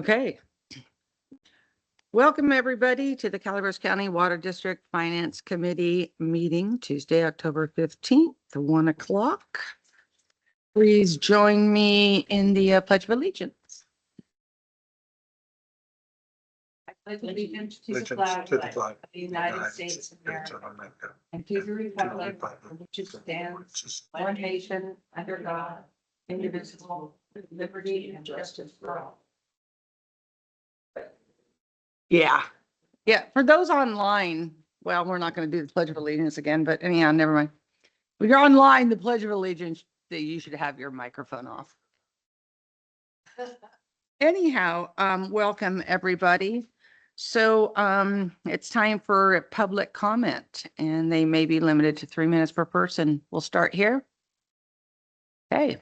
Okay. Welcome, everybody, to the Calaveras County Water District Finance Committee meeting Tuesday, October 15th, 1 o'clock. Please join me in the Pledge of Allegiance. I pledge allegiance to the flag of the United States of America and to the republic for which it stands, one nation, under God, indivisible, with liberty and justice for all. Yeah. For those online, well, we're not going to do the Pledge of Allegiance again, but anyhow, never mind. When you're online, the Pledge of Allegiance, you should have your microphone off. Anyhow, welcome everybody. So it's time for a public comment, and they may be limited to 3 minutes per person. We'll start here. Okay.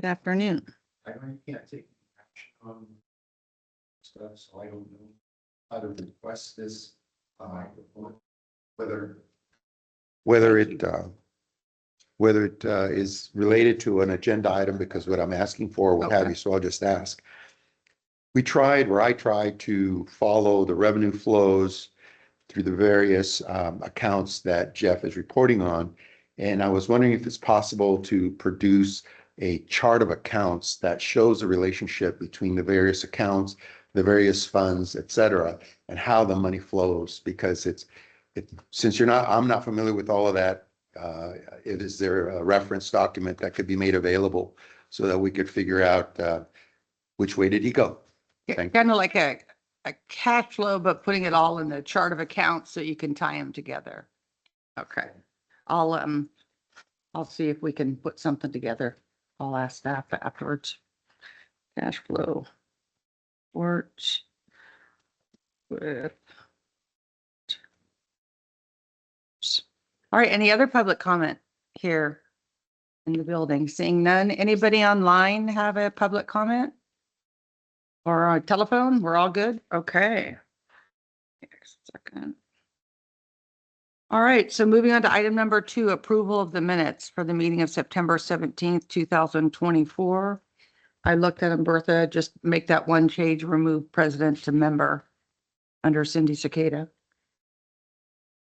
Good afternoon. I can't take action on stuff, so I don't know how to request this, whether it is related to an agenda item, because what I'm asking for, what have Okay. you, so I'll just ask. I tried to follow the revenue flows through the various accounts that Jeff is reporting on. And I was wondering if it's possible to produce a chart of accounts that shows the relationship between the various accounts, the various funds, et cetera, and how the money flows, because since I'm not familiar with all of that, is there a reference document that could be made available so that we could figure out which way did he go? Kind of like a cash flow, but putting it all in the chart of accounts so you can tie them together. Okay. I'll see if we can put something together. I'll ask staff afterwards. Cash flow. Works with. All right, any other public comment here in the building? Seeing none. Anybody online have a public comment? Or on telephone? We're all good? Okay. Second. All right, so moving on to item number 2, approval of the minutes for the meeting of September 17th, 2024. I looked at them, Bertha, just make that one change, remove president to member under Cindy Cicada.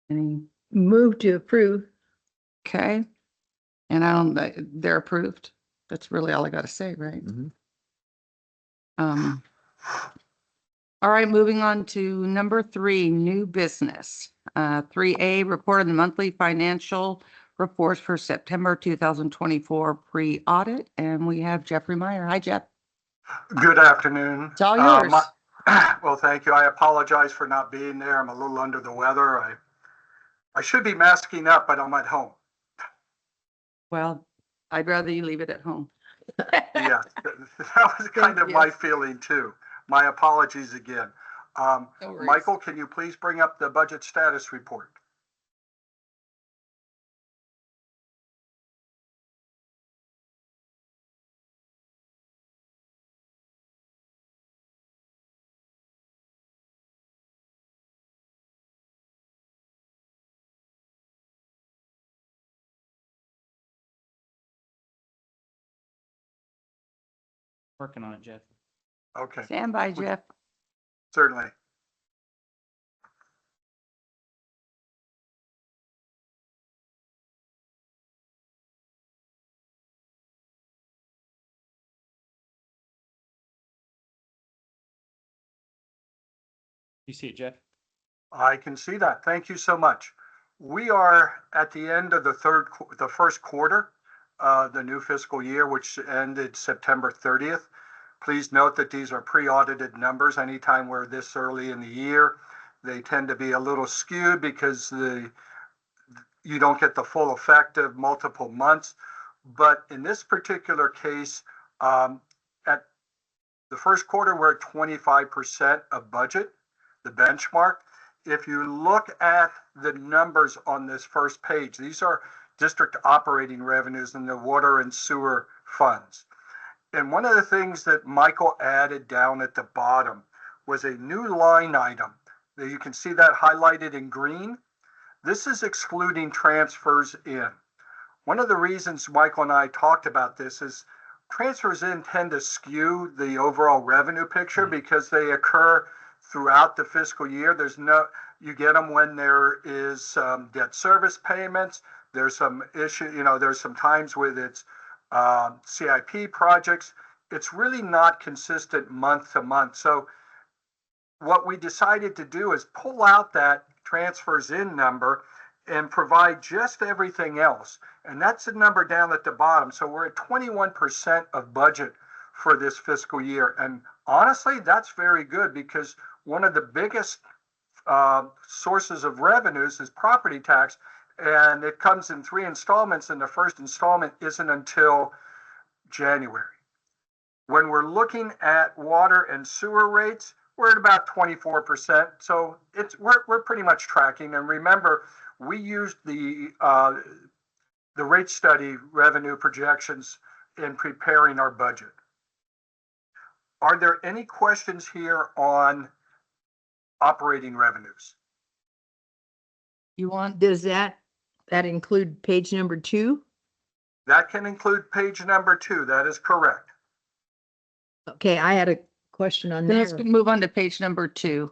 Any? Move to approve. Okay. And they're approved. That's really all I got to say, right? Mm-hmm. All right, moving on to number 3, new business. 3A, report on the monthly financial reports for September 2024 pre-audit. And we have Jeffrey Meyer. Hi, Jeff. Good afternoon. It's all yours. Well, thank you. I apologize for not being there. I'm a little under the weather. I should be masking up, but I'm at home. Well, I'd rather you leave it at home. Yeah, that was kind of my feeling too. My apologies again. No worries. Michael, can you please bring up the budget status report? Working on it, Jeff. Okay, Stand by, Jeff. certainly. You see it, Jeff? I can see that. Thank you so much. We are at the end of the first quarter of the new fiscal year, which ended September 30th. Please note that these are pre-audited numbers. Anytime we're this early in the year, they tend to be a little skewed because you don't get the full effect of multiple months. But in this particular case, at the first quarter, we're at 25% of budget, the benchmark. If you look at the numbers on this first page, these are district operating revenues in the water and sewer funds. And one of the things that Michael added down at the bottom was a new line item. You can see that highlighted in green. This is excluding transfers in. one of the reasons Michael and I talked about this is transfers in tend to skew the overall revenue picture because they occur throughout the fiscal year. You get them when there is debt service payments. There's some issue, there's some times with its CIP projects. It's really not consistent month to month. So what we decided to do is pull out that transfers in number and provide just everything else. And that's the number down at the bottom. So we're at 21% of budget for this fiscal year. And honestly, that's very good because one of the biggest sources of revenues is property tax. And it comes in 3 installments, and the first installment isn't until January. When we're looking at water and sewer rates, we're at about 24%. So we're pretty much tracking. And remember, we used the rate study revenue projections in preparing our budget. Are there any questions here on operating revenues? Does that include page number 2? That can include page number 2. That is correct. Okay, I had a question on Then there. let's move on to page number 2.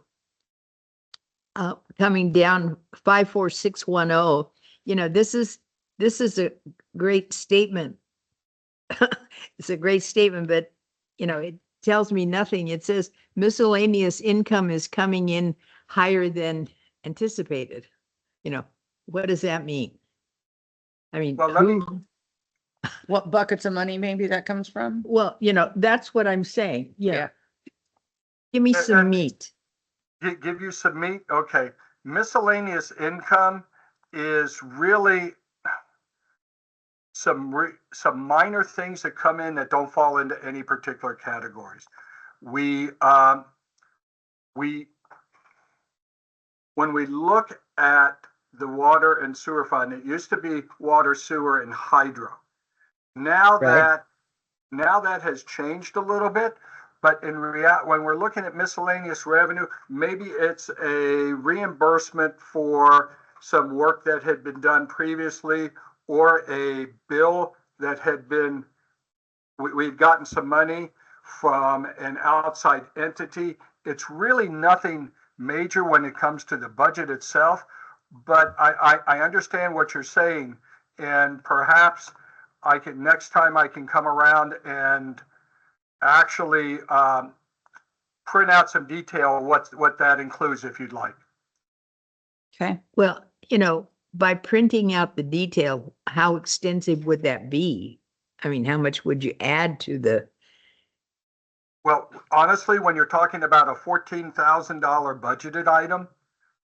Coming down 54610, this is a great statement. It's a great statement, but it tells me nothing. It says miscellaneous income is coming in higher than anticipated. What does that mean? I mean, Well, What buckets of money maybe that comes from? well, that's what I'm saying. Yeah. Yeah. Give me some And- meat. Give you some meat. Okay. Miscellaneous income is really some minor things that come in that don't fall into any particular categories. When we look at the water and sewer fund, it used to be water, sewer, and hydro. Now Right. that has changed a little bit. But in reality, when we're looking at miscellaneous revenue, maybe it's a reimbursement for some work that had been done previously, or a bill that had been, we've gotten some money from an outside entity. It's really nothing major when it comes to the budget itself, but I understand what you're saying. And perhaps next time I can come around and actually print out some detail of what that includes if you'd like. Okay. Well, by printing out the detail, how extensive would that be? I mean, how much would you add to the? Well, honestly, when you're talking about a $14,000 budgeted item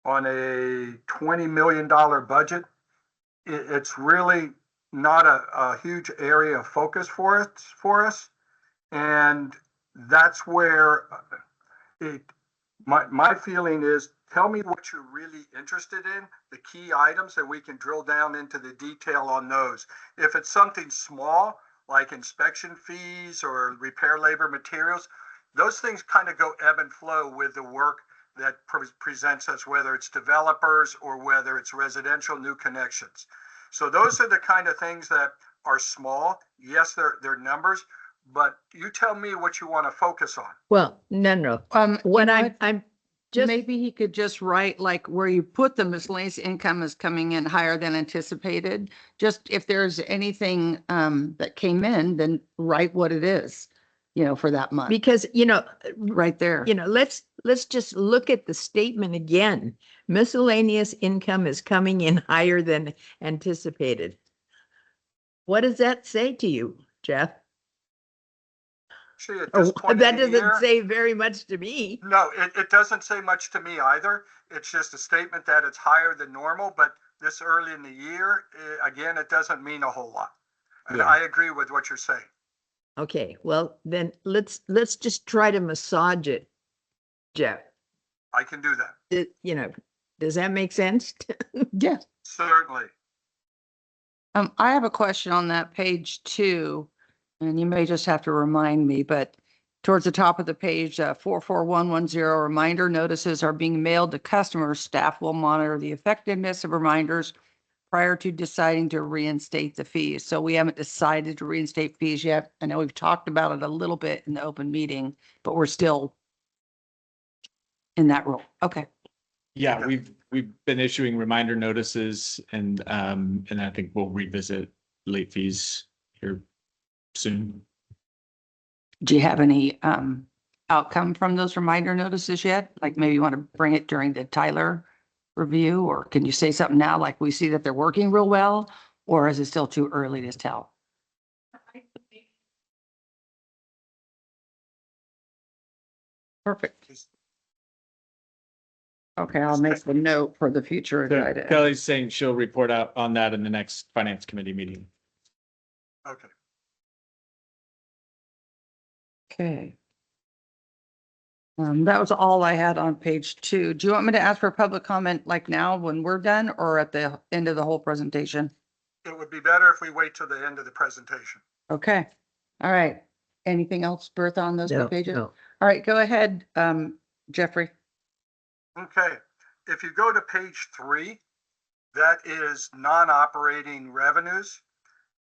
on a $20 million budget, it's really not a huge area of focus for us. And that's where my feeling is, tell me what you're really interested in, the key items, and we can drill down into the detail on those. If it's something small, like inspection fees or repair labor materials, those things kind of go ebb and flow with the work that presents us, whether it's developers or whether it's residential new connections. So those are the kind of things that are small. Yes, they're numbers, but you tell me what you want to focus on. Well, no. What I'm just, Maybe he could just write like where you put the miscellaneous income is coming in higher than anticipated. Just if there's anything that came in, then write what it is, for that month, because, right there. let's just look at the statement again. Miscellaneous income is coming in higher than anticipated. What does that say to you, Jeff? Actually, at this point That in the doesn't year, say very much to me. no, it doesn't say much to me either. It's just a statement that it's higher than normal, but this early in the year, again, it doesn't mean a whole lot. And Yeah. I agree with what you're saying. Okay, well, then let's just try to massage it, Jeff. I can do that. Does that make sense? Yeah. Certainly. I have a question on that page 2, and you may just have to remind me, but towards the top of the page, 44110 reminder notices are being mailed to customers. Staff will monitor the effectiveness of reminders prior to deciding to reinstate the fees. So we haven't decided to reinstate fees yet. I know we've talked about it a little bit in the open meeting, but we're still in that role. Okay. Yeah, we've been issuing reminder notices and I think we'll revisit late fees here soon. Do you have any outcome from those reminder notices yet? Like maybe you want to bring it during the Tyler review, or can you say something now, like we see that they're working real well, or is it still too early to tell? Perfect. Okay, I'll make the note for the future. So agenda. Kelly's saying she'll report out on that in the next finance committee meeting. Okay. Okay. That was all I had on page 2. Do you want me to ask for public comment like now when we're done, or at the end of the whole presentation? It would be better if we wait till the end of the presentation. Okay. All right. Anything else, Bertha, on those two No, pages? no. All right, go ahead, Jeffrey. Okay, if you go to page 3, that is non-operating revenues.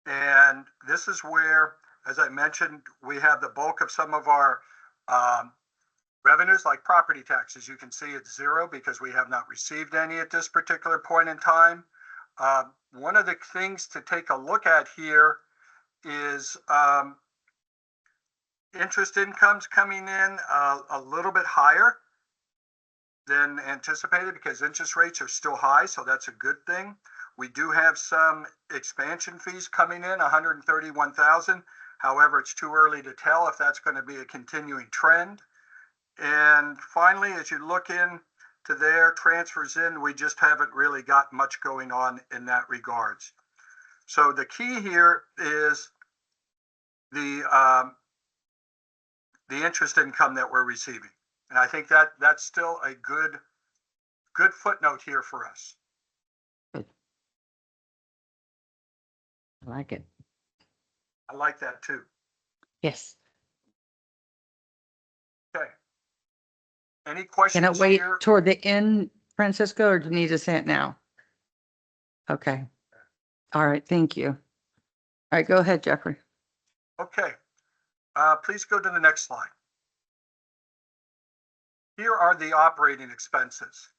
And this is where, as I mentioned, we have the bulk of some of our revenues, like property taxes. You can see it's 0 because we have not received any at this particular point in time. One of the things to take a look at here is interest incomes coming in a little bit higher than anticipated because interest rates are still high, so that's a good thing. We do have some expansion fees coming in, 131,000. However, it's too early to tell if that's going to be a continuing trend. And finally, as you look in to their transfers in, we just haven't really got much going on in that regards. So the key here is the interest income that we're receiving. And I think that that's still a good footnote here for us. I like it. I like that too. Yes. Okay. Any questions Can it wait here? toward the end, Francisco, or do you need to say it now? Okay. All right, thank you. All right, go ahead, Jeffrey. Okay. Please go to the next slide. Here are the operating expenses.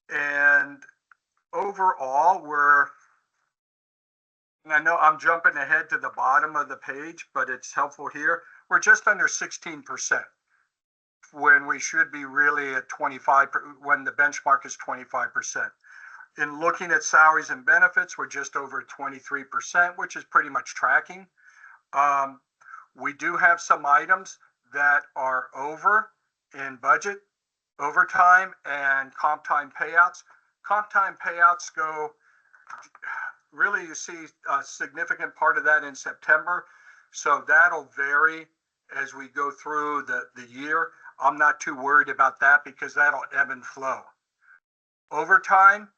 And overall, and I know I'm jumping ahead to the bottom of the page, but it's helpful here. We're just under 16% when we should be really at 25, when the benchmark is 25%. In looking at salaries and benefits, we're just over 23%, which is pretty much tracking. We do have some items that are over in budget, overtime and comp time payouts. Comp time payouts go, really you see a significant part of that in September. So that'll vary as we go through the year. I'm not too worried about that because that'll ebb and flow. Overtime,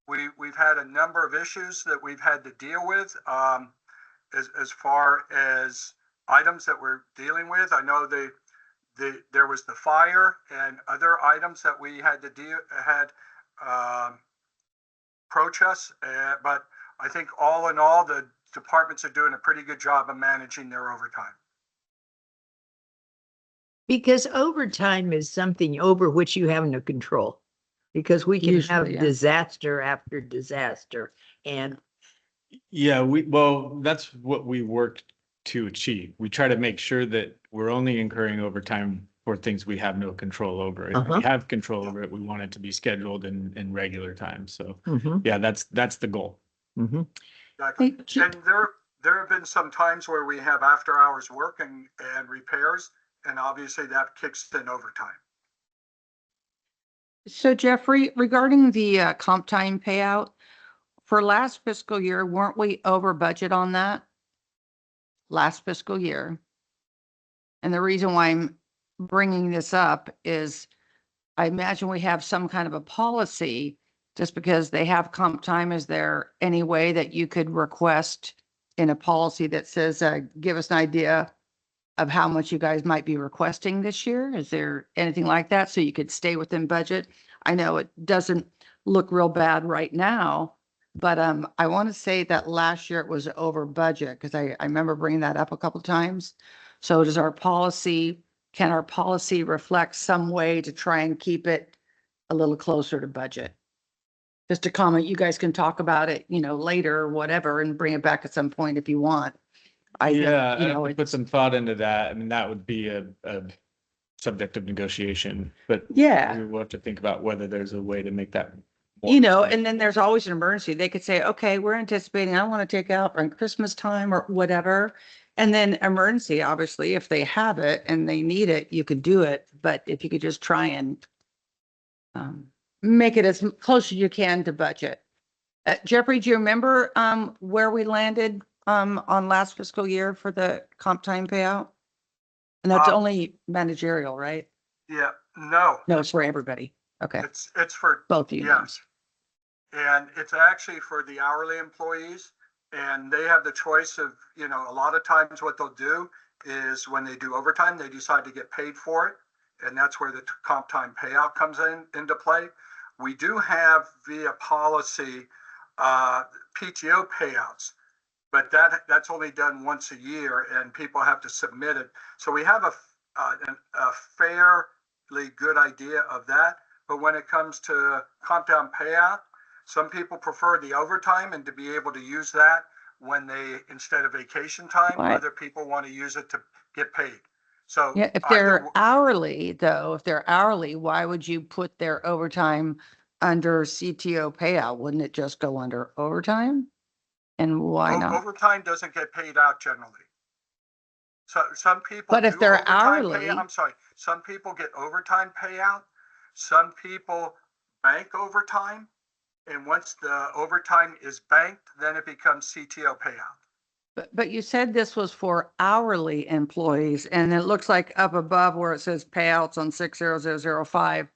we've had a number of issues that we've had to deal with as far as items that we're dealing with. I know there was the fire and other items that we had to approach us, but I think all in all, the departments are doing a pretty good job of managing their overtime. Because overtime is something over which you have no control. Because we can have Usually, yeah. disaster after disaster. And Yeah, well, that's what we worked to achieve. We try to make sure that we're only incurring overtime for things we have no control over. If we have control over it, we want it to be scheduled in regular time. So yeah, that's the goal. Exactly. And there have been some times where we have after hours work and repairs, and obviously that kicks in overtime. So Jeffrey, regarding the comp time payout, for last fiscal year, weren't we over budget on that? Last fiscal year. And the reason why I'm bringing this up is I imagine we have some kind of a policy, just because they have comp time. Is there any way that you could request in a policy that says, give us an idea of how much you guys might be requesting this year? Is there anything like that so you could stay within budget? I know it doesn't look real bad right now, But I want to say that last year it was over budget because I remember bringing that up a couple of times. So does our policy, can our policy reflect some way to try and keep it a little closer to budget? Just a comment, you guys can talk about it, later or whatever and bring it back at some point if you want. Yeah, you I know, have to put some thought into that. I mean, that would be a subject of negotiation, but Yeah. we will have to think about whether there's a way to make that. more And then there's always an emergency. They could say, okay, we're anticipating, I want to take out around Christmas time or whatever. And then emergency, obviously, if they have it and they need it, you could do it. But if you could just try and make it as close as you can to budget. Jeffrey, do you remember where we landed on last fiscal year for the comp time payout? And that's only managerial, right? Yeah, no. No, it's for everybody. Okay, It's for both unions. And it's actually for the hourly employees, and they have the choice of, a lot of times what they'll do is when they do overtime, they decide to get paid for it. And that's where the comp time payout comes into play. We do have via policy, PTO payouts, but that's only done once a year and people have to submit it. So we have a fairly good idea of that. But when it comes to comp time payout, some people prefer the overtime and to be able to use that when instead of vacation time, Right. other people want to use it to get paid. So Yeah, if they're hourly though, why would you put their overtime under CTO payout? Wouldn't it just go under overtime? And why not? Overtime doesn't get paid out generally. So some people. But if do they're overtime hourly. I'm sorry. Some people get overtime payout. Some people bank overtime. And once the overtime is banked, then it becomes CTO payout. But you said this was for hourly employees, and it looks like up above where it says payouts on 60005,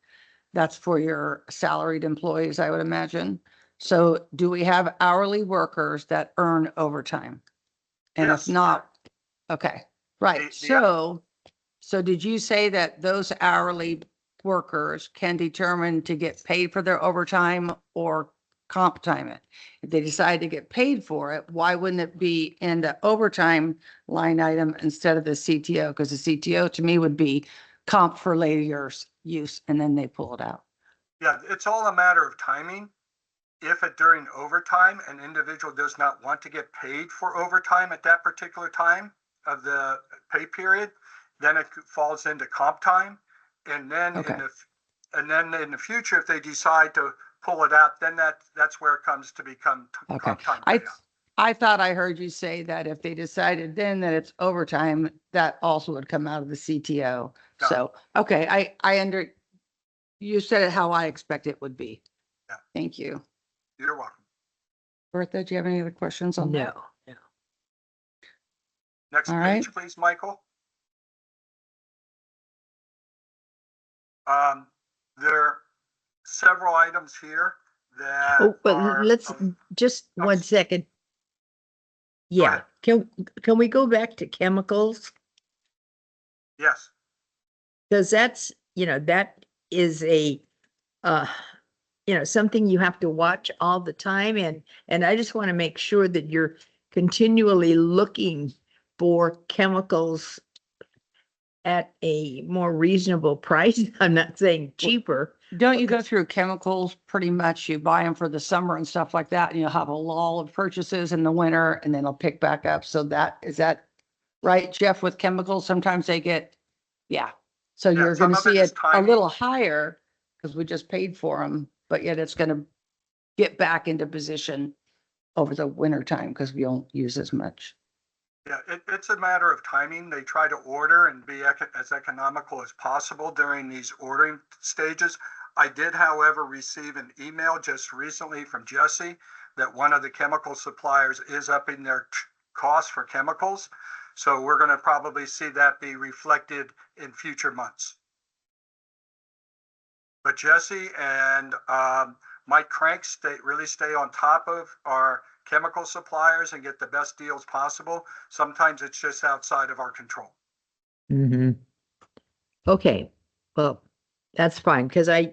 that's for your salaried employees, I would imagine. So do we have hourly workers that earn overtime? And if Yes. not, okay, right. So did you say that those hourly workers can determine to get paid for their overtime or comp time it? If they decide to get paid for it, why wouldn't it be in the overtime line item instead of the CTO? Because the CTO to me would be comp for later use, and then they pull it out. Yeah, it's all a matter of timing. If during overtime, an individual does not want to get paid for overtime at that particular time of the pay period, then it falls into comp time. And then Okay. in the future, if they decide to pull it out, then that's where it comes to become Okay. comp time payout. I thought I heard you say that if they decided then that it's overtime, that also would come out of the CTO. No. So, okay, you said it how I expect it would be. Yeah. Thank you. You're welcome. Bertha, do you have any other questions on that? No. Next All page, right. please, Michael. There are several items here that Oh, but are let's of- just oh, 1 second. Yeah, ahead. can we go back to chemicals? yes. Because that's, that is a, something you have to watch all the time. And I just want to make sure that you're continually looking for chemicals at a more reasonable price. I'm not saying cheaper. Don't you go through chemicals pretty much? You buy them for the summer and stuff like that, and you'll have a lull of purchases in the winter and then it'll pick back up. So is that right, Jeff, with chemicals? Sometimes they get, yeah. So Yeah, you're some going to of it see is it a timing. little higher because we just paid for them, but yet it's going to get back into position over the winter time because we don't use as much. Yeah, it's a matter of timing. They try to order and be as economical as possible during these ordering stages. I did, however, receive an email just recently from Jesse that one of the chemical suppliers is upping their costs for chemicals. So we're going to probably see that be reflected in future months. But Jesse and Mike Crank really stay on top of our chemical suppliers and get the best deals possible. Sometimes it's just outside of our control. Mm-hmm. Okay, well, that's fine, because I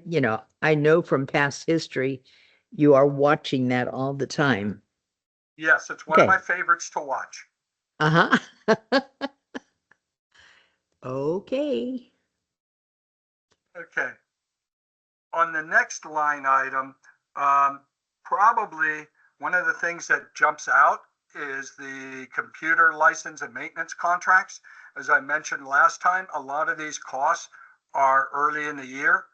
know from past history you are watching that all the time. Yes, it's one of Okay. my favorites to watch. Uh-huh. Okay. Okay. On the next line item, probably one of the things that jumps out is the computer license and maintenance contracts. As I mentioned last time, a lot of these costs are early in the year.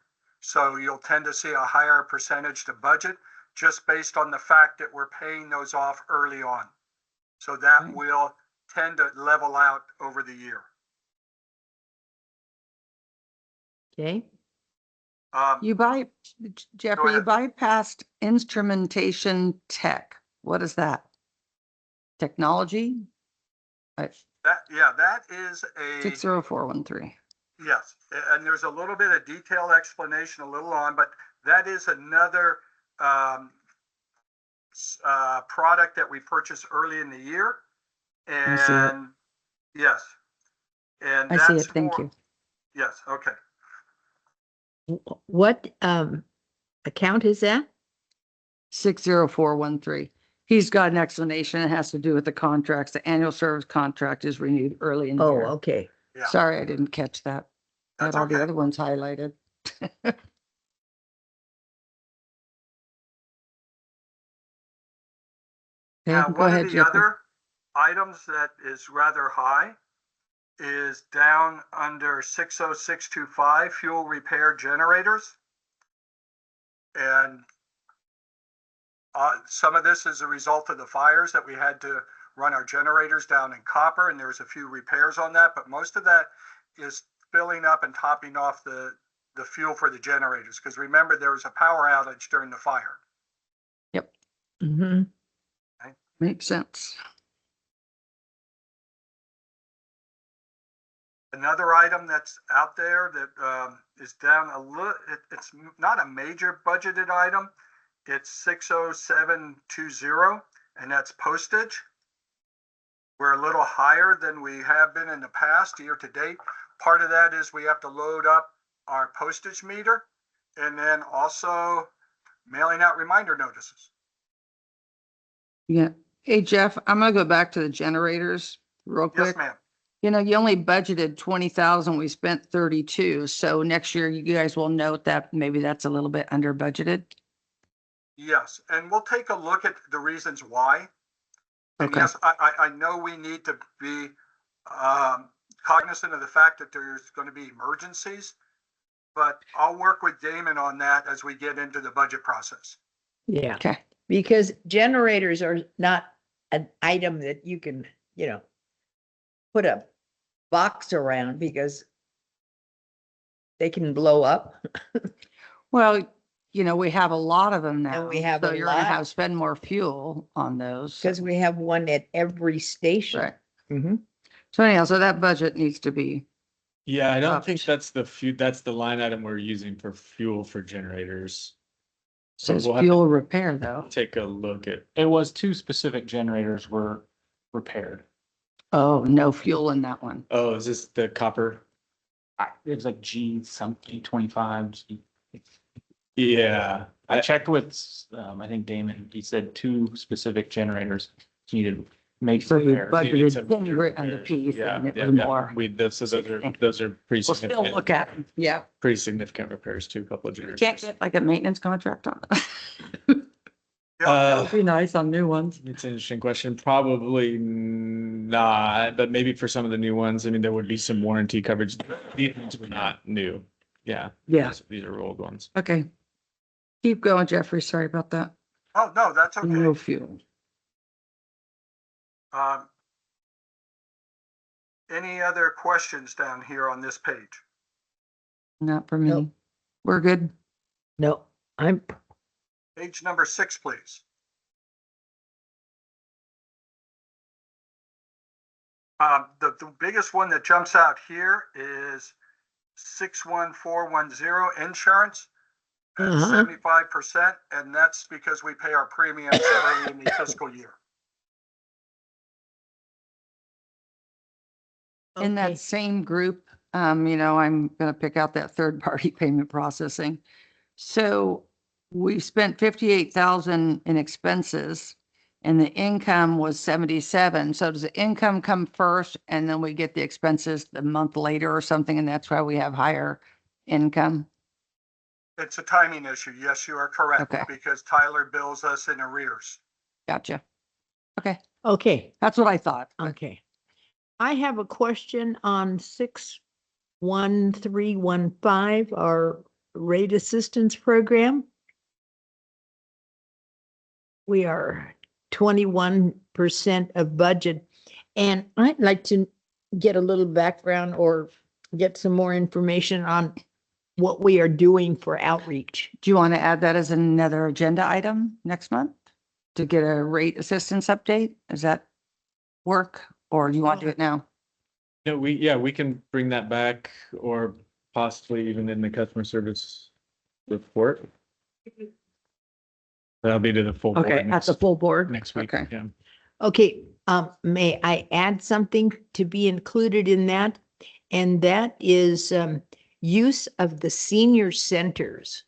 So you'll tend to see a higher percentage to budget just based on the fact that we're paying those off early on. So that Right. will tend to level out over the year. Okay. You Jeffrey, you ahead. bypassed instrumentation tech. What is that? Technology? That is a 60413. yes, and there's a little bit of detailed explanation a little on, but that is another product that we purchased early in the year. I see it. And yes, and I see that's it. Thank for- you. Yes, okay. What account is that? 60413. He's got an explanation. It has to do with the contracts. The annual service contract is renewed early in the Oh, year. okay. Yeah. Sorry, I didn't catch that. That's Had all the okay. other ones highlighted. Now, Okay, go one ahead, of the Jeffrey. other items that is rather high is down under 60625 fuel repair generators. And some of this is a result of the fires that we had to run our generators down in copper, and there's a few repairs on that, but most of that is filling up and topping off the fuel for the generators. Because remember, there was a power outage during the fire. Mm-hmm. Makes sense. Another item that's out there that is down a little, it's not a major budgeted item. It's 60720, and that's postage. We're a little higher than we have been in the past year to date. Part of that is we have to load up our postage meter and then also mailing out reminder notices. Yeah. Hey, Jeff, I'm gonna go back to the generators real Yes, quick. ma'am. You know, you only budgeted 20,000. We spent 32. So next year you guys will note that maybe that's a little bit under budgeted. Yes, and we'll take a look at the reasons why. And Okay. yes, I know we need to be cognizant of the fact that there's going to be emergencies, but I'll work with Damon on that as we get into the budget process. Yeah, Okay. because generators are not an item that you can, put a box around because they can blow up. Well, you know, we have a lot of them now. we have so a you're gonna lot. have spend more fuel on those. Because we have one at every station. Right. Mm-hmm. So anyhow, so that budget needs to be, Yeah, I don't Upped. think that's that's the line item we're using for fuel for generators. says we'll have to- fuel repair though. Take a look at, It was two specific generators were repaired. Oh, no fuel in that one. oh, is this the copper? It was like G something 25. Yeah, I checked with, I think Damon, he said two specific generators needed make So you repairs. budgeted some 10 grand on the repairs. piece Yeah, and it yeah, was yeah. more. Those are pretty We'll still significant. look at them. Yeah. Pretty significant repairs too, a couple of generators. Can't get like a maintenance contract on it. Yeah, That would be nice on new ones. It's an interesting question. Probably not, but maybe for some of the new ones, I mean, there would be some warranty coverage. These ones were not new. Yeah. Yeah. These are old ones. Okay. Keep going, Jeffrey. Sorry about that. Oh, no, that's No okay. fuel. Any other questions down here on this page? Not for me. Nope. We're good. No, I'm, Page number 6, please. The biggest one that jumps out here is 61410 insurance at Uh-huh. 75%, and that's because we pay our premiums early in the fiscal year. In okay. that same group, you know, I'm gonna pick out that third party payment processing. So we spent 58,000 in expenses and the income was 77. So does the income come first and then we get the expenses the month later or something? And that's why we have higher income? It's a timing issue. Yes, you are correct. Okay. Because Tyler bills us in arrears. Gotcha. Okay, Okay, that's what I thought. but- okay. I have a question on 61315, our rate assistance program. We are 21% of budget. And I'd like to get a little background or get some more information on what we are doing for outreach. Do you want to add that as another agenda item next month to get a rate assistance update? Does that work or do you want to do it now? No, we can bring that back or possibly even in the customer service report. That'll be to the full board. Okay, at the full board. next week. Okay. Yeah. Okay, may I add something to be included in that? And that is use of the senior centers.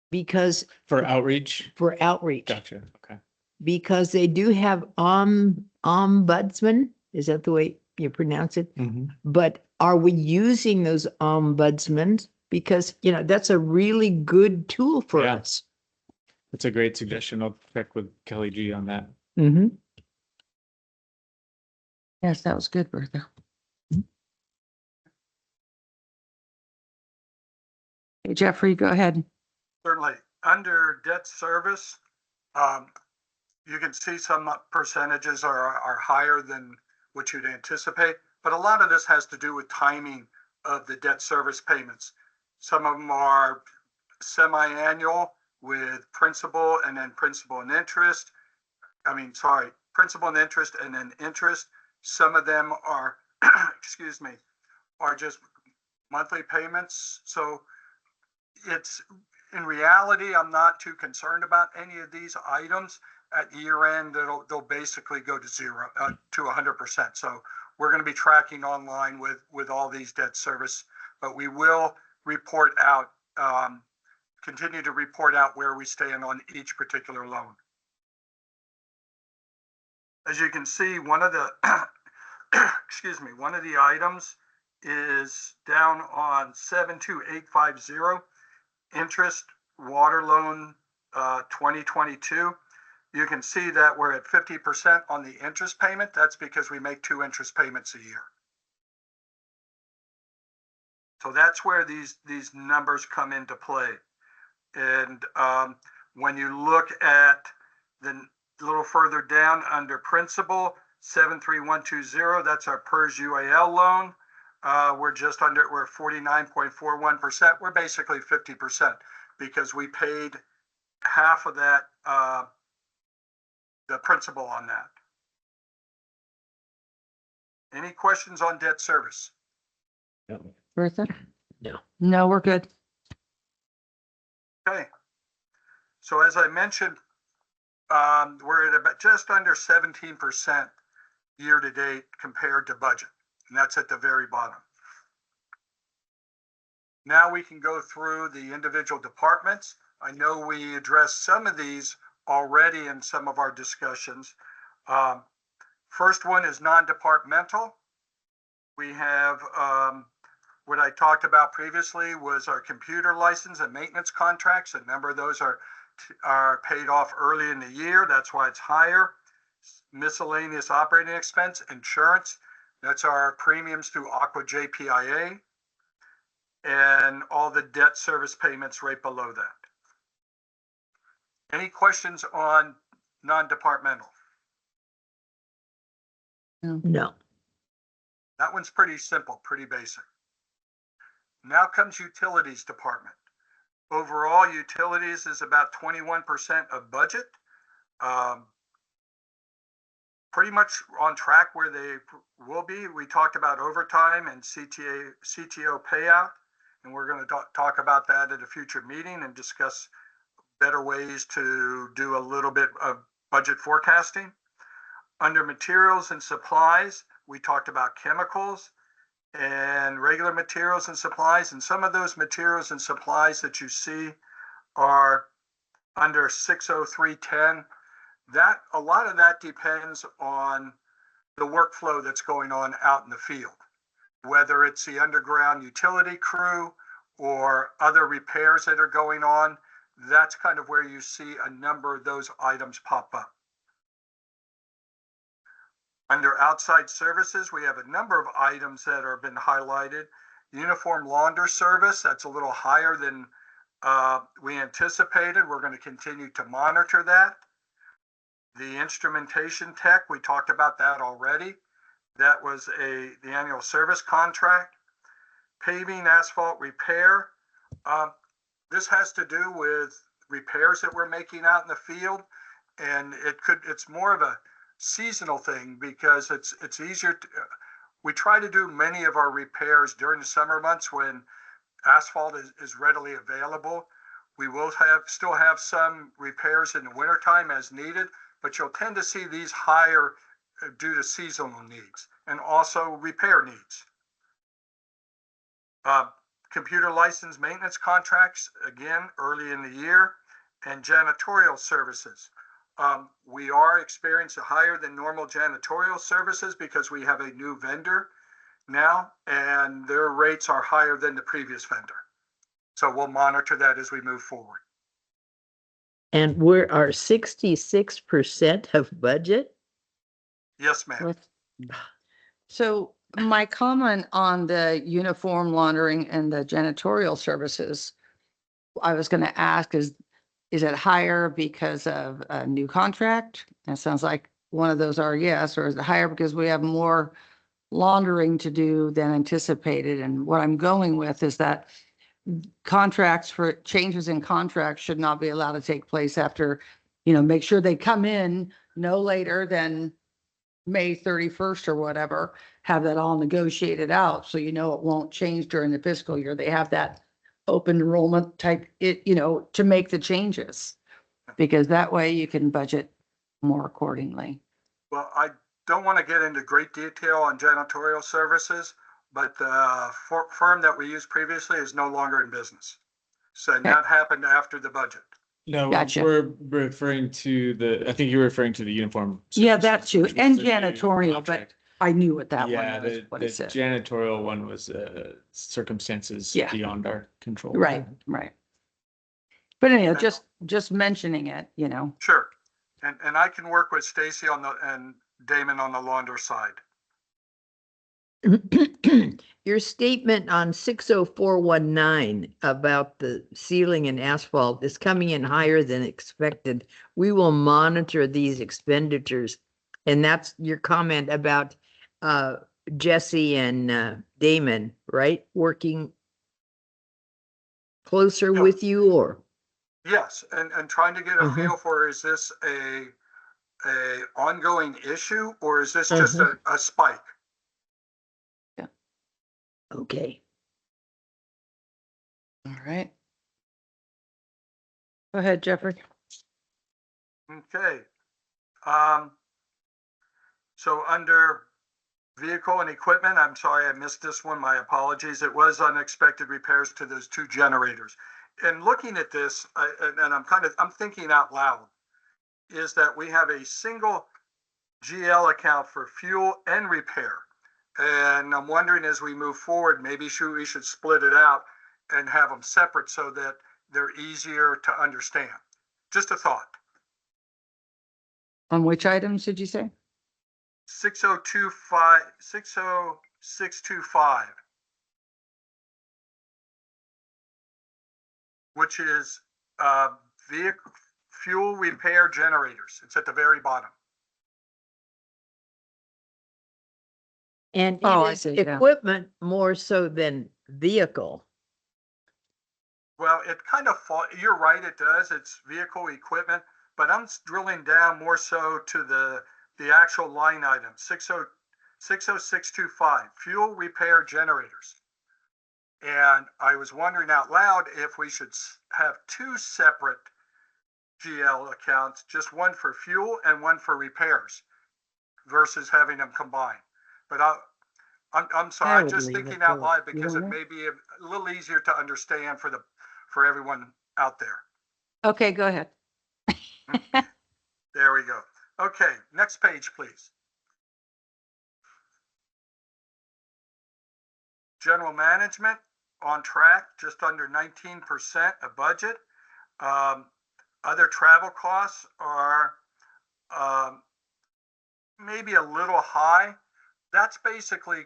Because For outreach. for outreach, Gotcha. Okay. because they do have ombudsman, is that the way you pronounce it? But are we using those ombudsmen? Because, you know, that's a really good tool for Yeah. us. That's a great suggestion. I'll check with Kelly G on that. Mm-hmm. Yes, that was good, Bertha. Hey, Jeffrey, go ahead. Certainly, under debt service, you can see some percentages are higher than what you'd anticipate, but a lot of this has to do with timing of the debt service payments. Some of them are semi-annual with principal and then principal and interest. Principal and interest and then interest. Some of them are, excuse me, are just monthly payments. So it's, in reality, I'm not too concerned about any of these items. At year end, they'll basically go to zero, to 100%. So we're going to be tracking online with all these debt service, but we will report out, continue to report out where we stand on each particular loan. As you can see, one of the, excuse me, one of the items is down on 72850, interest water loan 2022. You can see that we're at 50% on the interest payment. That's because we make 2 interest payments a year. So that's where these numbers come into play. And when you look at the little further down under principal, 73120, that's our PERS UAL loan. We're 49.41%. We're basically 50% because we paid half of that, the principal on that. Any questions on debt service? Bertha? No. No, we're good. Okay. So as I mentioned, we're at about just under 17% year to date compared to budget, and that's at the very bottom. Now we can go through the individual departments. I know we addressed some of these already in some of our discussions. First one is non-departmental. We have what I talked about previously was our computer license and maintenance contracts. A number of those are paid off early in the year. That's why it's higher. Miscellaneous operating expense, insurance. That's our premiums through Aqua JPIA. And all the debt service payments right below that. Any questions on non-departmental? No. That one's pretty simple, pretty basic. Now comes utilities department. Overall, utilities is about 21% of budget. Pretty much on track where they will be. We talked about overtime and CTO payout, and we're going to talk about that at a future meeting and discuss better ways to do a little bit of budget forecasting. Under materials and supplies, we talked about chemicals and regular materials and supplies, and some of those materials and supplies that you see are under 60310. That, a lot of that depends on the workflow that's going on out in the field, whether it's the underground utility crew or other repairs that are going on. That's kind of where you see a number of those items pop up. Under outside services, we have a number of items that have been highlighted. Uniform launder service, that's a little higher than we anticipated. We're going to continue to monitor that. The instrumentation tech, we talked about that already. That was the annual service contract. Paving, asphalt repair. This has to do with repairs that we're making out in the field, and it's more of a seasonal thing because it's easier to, we try to do many of our repairs during the summer months when asphalt is readily available. We will still have some repairs in the wintertime as needed, but you'll tend to see these higher due to seasonal needs and also repair needs. Computer license maintenance contracts, again, early in the year, and janitorial services. We are experiencing higher than normal janitorial services because we have a new vendor now, and their rates are higher than the previous vendor. So we'll monitor that as we move forward. And we're our 66% of budget? Yes, ma'am. So my comment on the uniform laundering and the janitorial services, I was going to ask is it higher because of a new contract? That sounds like one of those are yes, or is it higher because we have more laundering to do than anticipated? And what I'm going with is that contracts for changes in contracts should not be allowed to take place after, make sure they come in no later than May 31st or whatever, have that all negotiated out. So, it won't change during the fiscal year. They have that open enrollment type, to make the changes, because that way you can budget more accordingly. Well, I don't want to get into great detail on janitorial services, but the firm that we used previously is no longer in business. So that happened after the budget. No, Gotcha. we're referring to I think you're referring to the uniform. Yeah, services, that too, which was and the new janitorial, but contract. I knew what that Yeah, one was, the what it said. janitorial one was circumstances Yeah. beyond our control. Right. But anyhow, just mentioning it, Sure. And I can work with Stacy and Damon on the launder side. Your statement on 60419 about the ceiling and asphalt is coming in higher than expected. We will monitor these expenditures. And that's your comment about Jesse and Damon, right? Working closer Yeah. with you, or? Yes, and trying to get a feel for, is this a ongoing issue or is this just a spike? Okay. all right. Go ahead, Jeffrey. Okay. So under vehicle and equipment, I'm sorry I missed this one. My apologies. It was unexpected repairs to those 2 generators. And looking at this, and I'm thinking out loud, is that we have a single GL account for fuel and repair. And I'm wondering, as we move forward, maybe we should split it out and have them separate so that they're easier to understand. Just a thought. On which items did you say? 60625, which is vehicle fuel repair generators. It's at the very bottom. And Oh, I even see, yeah. equipment more so than vehicle. Well, it kind of you're right, it does. It's vehicle equipment, but I'm drilling down more so to the actual line item, 60625, fuel repair generators. And I was wondering out loud if we should have 2 separate GL accounts, just one for fuel and one for repairs, versus having them combined. But I'm sorry, I'm just thinking out loud because it may be a little easier to understand for everyone out there. Okay, go ahead. There we go. Okay, next page, please. General management on track, just under 19% of budget. Other travel costs are maybe a little high. That's basically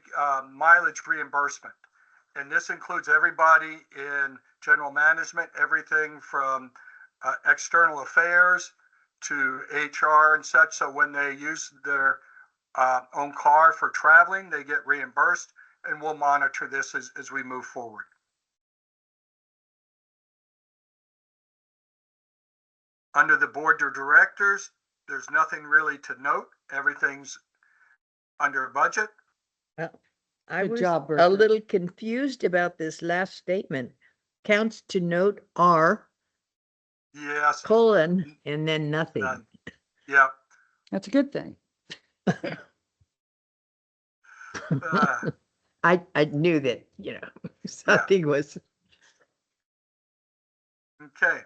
mileage reimbursement. And this includes everybody in general management, everything from external affairs to HR and such. So when they use their own car for traveling, they get reimbursed, and we'll monitor this as we move forward. Under the board of directors, there's nothing really to note. Everything's under budget. I Good was job, a Bertha. little confused about this last statement. Counts to note are Yes. colon and then nothing. None. Yeah. That's a good thing. I knew that, something was. Okay.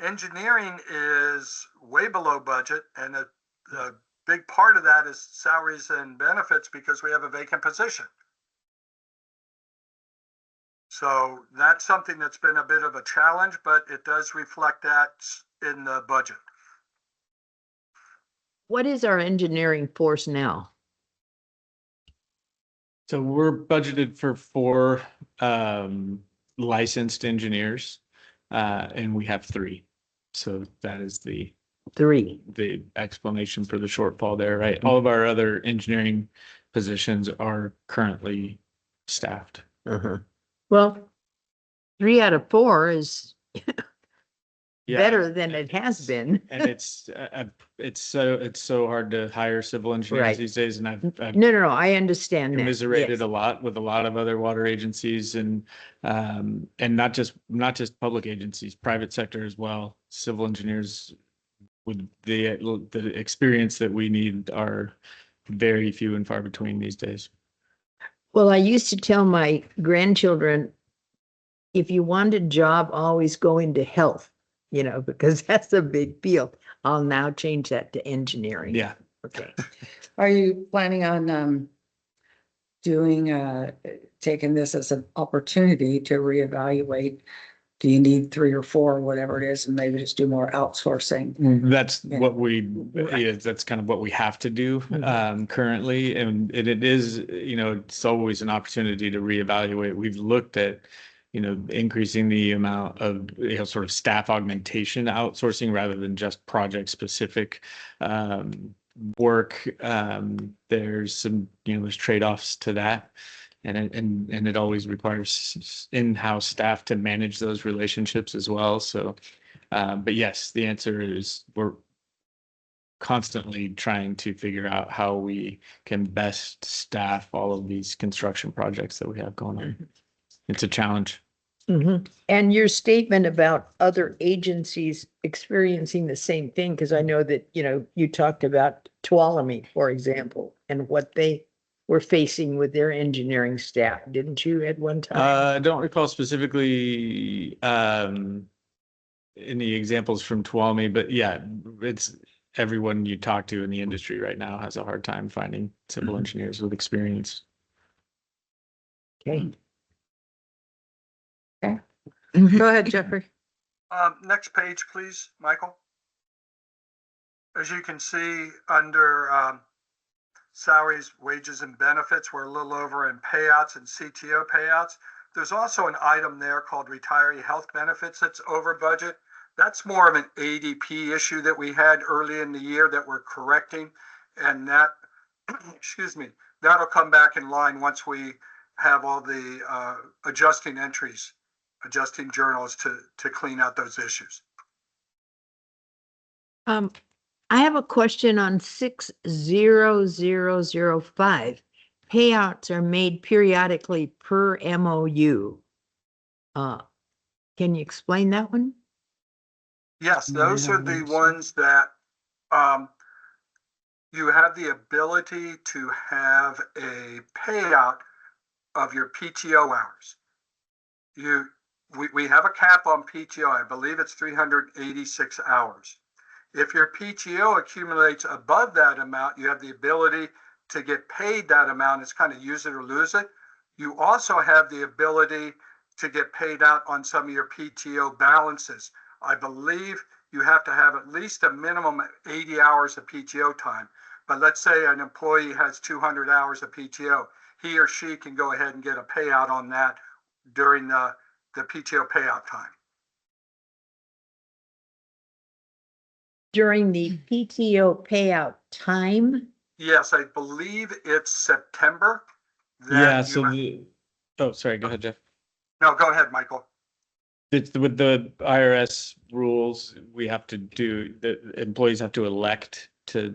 Engineering is way below budget, and a big part of that is salaries and benefits because we have a vacant position. So that's something that's been a bit of a challenge, but it does reflect that in the budget. What is our engineering force now? So we're budgeted for 4 licensed engineers, and we have 3. So that is the 3. explanation for the shortfall there, right? All of our other engineering positions are currently staffed. Uh-huh. Well, 3 out of 4 is Yeah. better than it has been. And it's so hard to hire civil engineers Right. these days, and I've No, I understand that. commiserated Yes. a lot with a lot of other water agencies and not just public agencies, private sector as well. Civil engineers with the experience that we need are very few and far between these days. Well, I used to tell my grandchildren, if you want a job, always go into health, because that's a big field. I'll now change that to engineering. Yeah. Okay. Are you planning on taking this as an opportunity to reevaluate? Do you need 3 or 4, whatever it is, and maybe just do more outsourcing? That's Yeah. what we, Right. that's kind of what we have to do Mhm. currently. And it is, it's always an opportunity to reevaluate. We've looked at, increasing the amount of, sort of staff augmentation outsourcing rather than just project specific work. There's some, there's trade-offs to that. And it always requires in-house staff to manage those relationships as well. So, but yes, the answer is we're constantly trying to figure out how we can best staff all of these construction projects that we have going on. It's a challenge. Mhm. And your statement about other agencies experiencing the same thing, because I know that, you talked about Tuolumne, for example, and what they were facing with their engineering staff, didn't you, at one time? I don't recall specifically any examples from Tuolumne, but yeah, it's everyone you talk to in the industry right now has a hard time finding civil engineers with experience. Okay. Go ahead, Jeffrey. Next page, please, Michael. As you can see, under salaries, wages, and benefits, we're a little over in payouts and CTO payouts. There's also an item there called retiree health benefits that's over budget. That's more of an ADP issue that we had early in the year that we're correcting. And that, excuse me, that'll come back in line once we have all the adjusting entries, adjusting journals to clean out those issues. I have a question on 60005. Payouts are made periodically per MOU. Can you explain that one? Yes, those are the ones that you have the ability to have a payout of your PTO hours. we have a cap on PTO. I believe it's 386 hours. If your PTO accumulates above that amount, you have the ability to get paid that amount. It's kind of use it or lose it. You also have the ability to get paid out on some of your PTO balances. I believe you have to have at least a minimum of 80 hours of PTO time. But let's say an employee has 200 hours of PTO. He or she can go ahead and get a payout on that during the PTO payout time. During the PTO payout time? Yes, I believe it's September. Yeah, that so you- oh, sorry, go ahead, Jeff. No, go ahead, Michael. It's with the IRS rules, we have to do, the employees have to elect to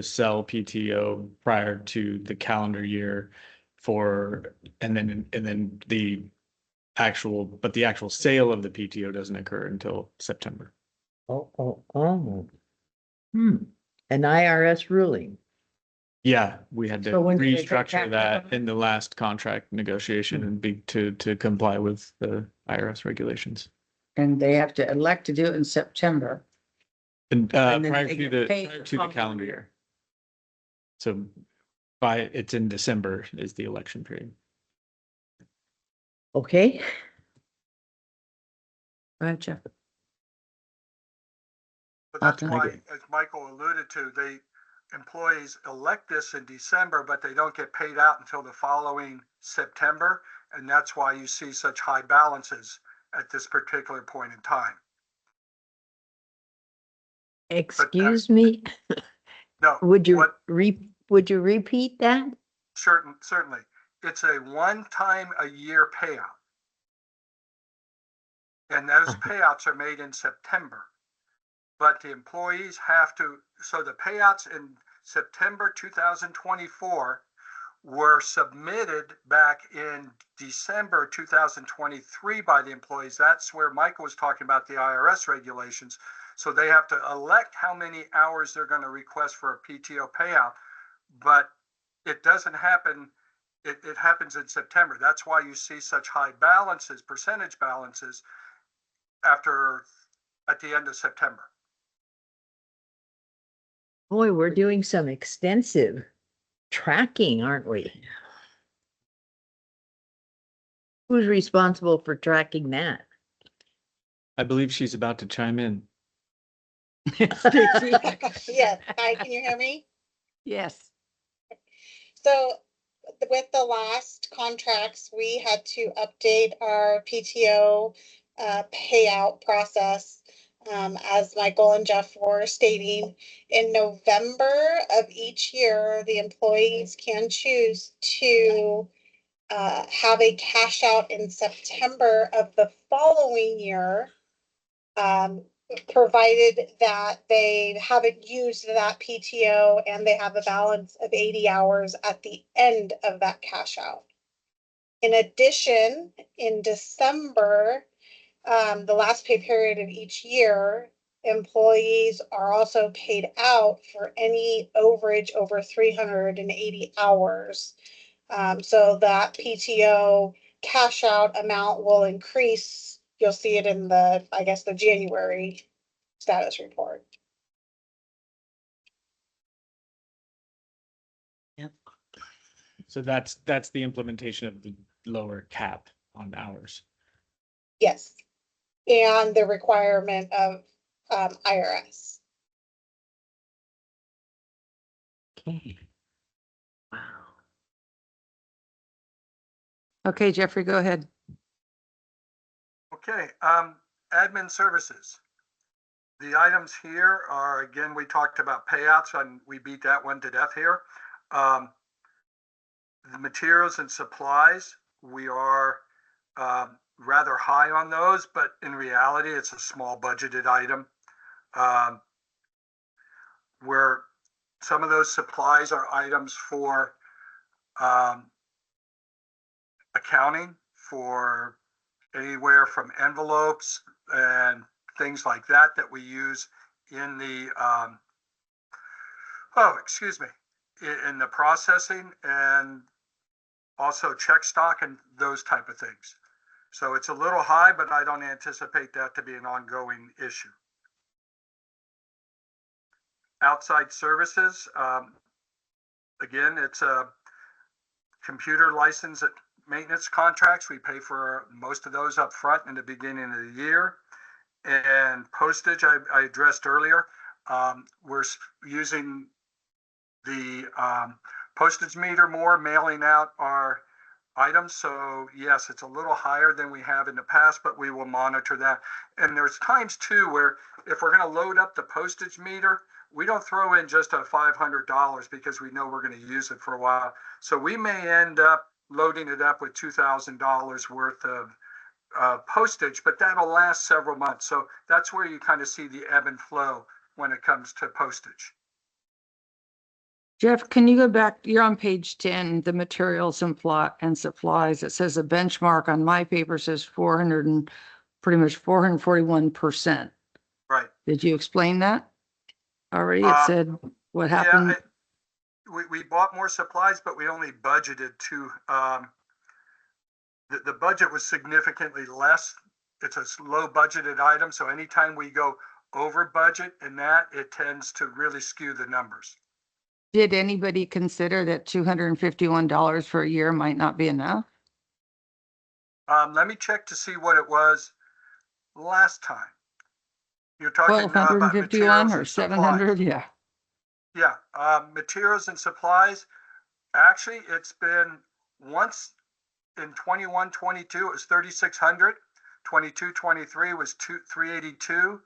sell PTO prior to the calendar year and then the actual sale of the PTO doesn't occur until September. Oh. An IRS ruling. Yeah, we had to So when do they pay restructure taxes that on in the last contract negotiation and be to comply with the IRS regulations. And they have to elect to do it in September. And And then prior they to get paid prior the to the following calendar year. year. So it's in December is the election period. Okay. Go ahead, Jeff. But that's Awesome. why, as Michael alluded to, the employees elect this in December, but they don't get paid out until the following September. And that's why you see such high balances at this particular point in time. Excuse me, No, would you what, would you repeat that? certainly. It's a one-time a year payout. And those payouts are made in September. But the employees have to, so the payouts in September 2024 were submitted back in December 2023 by the employees. That's where Michael was talking about the IRS regulations. So they have to elect how many hours they're going to request for a PTO payout, but it doesn't happen. It happens in September. That's why you see such high balances, percentage balances at the end of September. Boy, we're doing some extensive tracking, aren't we? Who's responsible for tracking that? I believe she's about to chime in. Yes, hi, can you hear me? Yes. So with the last contracts, we had to update our PTO payout process. As Michael and Jeff were stating, in November of each year, the employees can choose to have a cash out in September of the following year. Provided that they haven't used that PTO and they have a balance of 80 hours at the end of that cash out. In addition, in December, the last pay period of each year, employees are also paid out for any overage over 380 hours. So that PTO cash out amount will increase. You'll see it in the, I guess, the January status report. So that's the implementation of the lower cap on hours. Yes. And the requirement of IRS. Okay. Wow. Okay, Jeffrey, go ahead. Okay, admin services. The items here are, again, we talked about payouts and we beat that one to death here. The materials and supplies, we are rather high on those, but in reality, it's a small budgeted item. Where some of those supplies are items for accounting, for anywhere from envelopes and things like that we use in the in the processing, and also check stock and those type of things. So it's a little high, but I don't anticipate that to be an ongoing issue. Outside services, again, it's a computer license maintenance contracts. We pay for most of those up front in the beginning of the year. And postage, I addressed earlier. We're using the postage meter more, mailing out our items. So yes, it's a little higher than we have in the past, but we will monitor that. And there's times too where if we're going to load up the postage meter, we don't throw in just a $500 because we know we're going to use it for a while. So we may end up loading it up with $2,000 worth of postage, but that'll last several months. So that's where you kind of see the ebb and flow when it comes to postage. Jeff, can you go back? You're on page 10, the materials and supplies. It says a benchmark on my paper says 400 and pretty much 441%. Right. Did you explain that already? It said what happened? Yeah, we bought more supplies, but we only budgeted to, the budget was significantly less. It's a low budgeted item. So anytime we go over budget in that, it tends to really skew the numbers. Did anybody consider that $251 for a year might not be enough? Let me check to see what it was last time. You're talking about 1,251 materials or and 700? supplies. Yeah. Yeah, materials and supplies. Actually, it's been once in 21, 22, it was 3,600. 22, 23 was 382.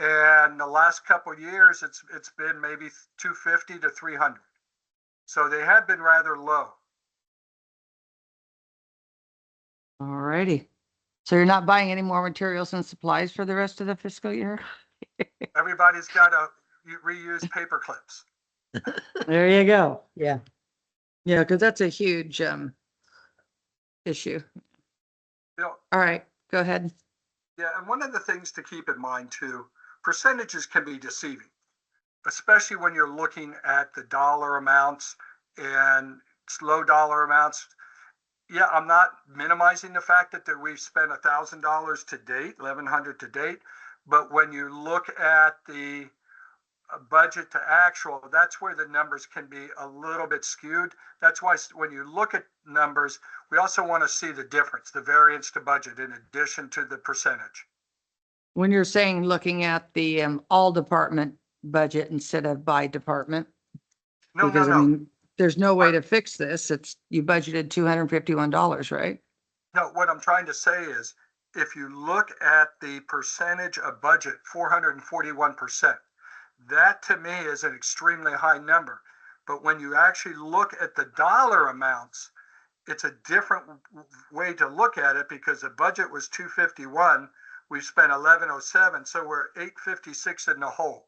And the last couple of years, it's been maybe 250 to 300. So they have been rather low. All righty. So you're not buying any more materials and supplies for the rest of the fiscal year? Everybody's got to reuse paper clips. There you go. Yeah. Yeah, because that's a huge issue. You know, All right, go ahead. yeah, and one of the things to keep in mind too, percentages can be deceiving, especially when you're looking at the dollar amounts and low dollar amounts. Yeah, I'm not minimizing the fact that we've spent $1,000 to date, $1,100 to date, but when you look at the budget to actual, that's where the numbers can be a little bit skewed. That's why when you look at numbers, we also want to see the difference, the variance to budget in addition to the percentage. When you're saying looking at the all department budget instead of by department, No, because I no. mean, there's no way to fix this. It's, you budgeted $251, right? No, what I'm trying to say is if you look at the percentage of budget, 441%, that to me is an extremely high number. But when you actually look at the dollar amounts, it's a different way to look at it because the budget was 251. We've spent 1107, so we're 856 in the hole.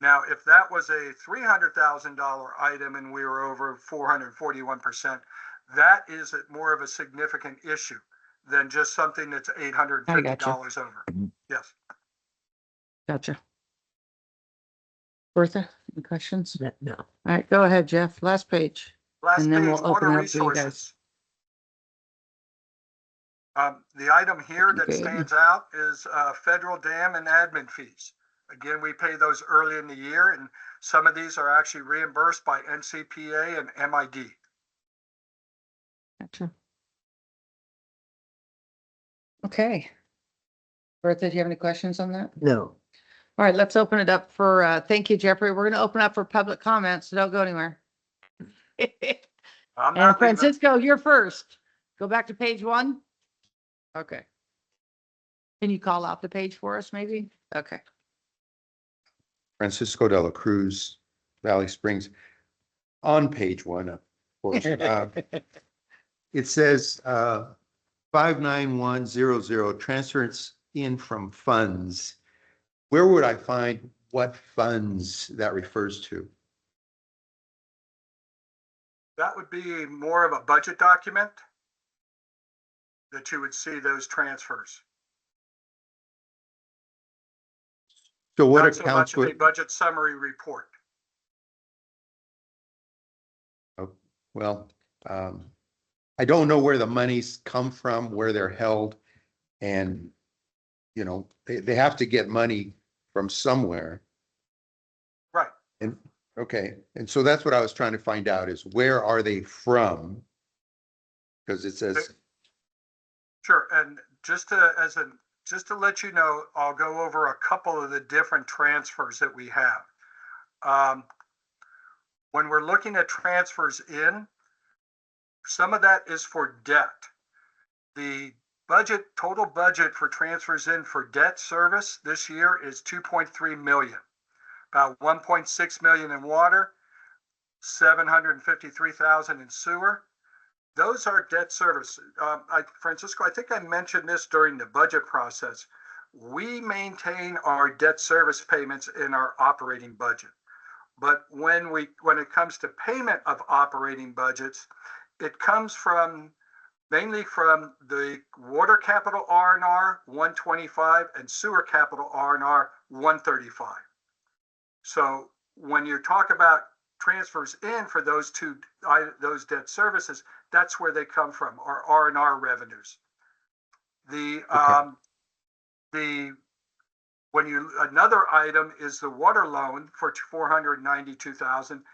Now, if that was a $300,000 item and we were over 441%, that is more of a significant issue than just something that's $850 over. Yes. Gotcha. Bertha, any questions? No. All right, go ahead, Jeff. Last page. Last And then page, we'll open water it up for you guys. resources. The item here that Good. stands out is federal dam and admin fees. Again, we pay those early in the year, and some of these are actually reimbursed by NCPA and MID. Gotcha. Okay. Bertha, do you have any questions on that? No. All right, let's open it up for, thank you, Jeffrey. We're going to open up for public comments, so don't go anywhere. I'm And not leaving. Francisco, you're first. Go back to page 1. Okay. Can you call out the page for us, maybe? Okay. Francisco de la Cruz, Valley Springs. On page 1, of course, it says 59100 transfers in from funds. Where would I find what funds that refers to? That would be more of a budget document that you would see those transfers. So what Not so accounts much of a would, budget summary report. well, I don't know where the monies come from, where they're held. And, you know, they have to get money from somewhere. Right. And, okay, and so that's what I was trying to find out is where are they from? Because it says, Sure, and just to let you know, I'll go over a couple of the different transfers that we have. When we're looking at transfers in, some of that is for debt. The total budget for transfers in for debt service this year is 2.3 million. About 1.6 million in water, 753,000 in sewer. Those are debt service. Francisco, I think I mentioned this during the budget process. We maintain our debt service payments in our operating budget. But when it comes to payment of operating budgets, it comes mainly from the water capital R&R 125 and sewer capital R&R 135. So when you talk about transfers in for those those debt services, that's where they come from, our R&R revenues. Another item is the water loan for 492,000.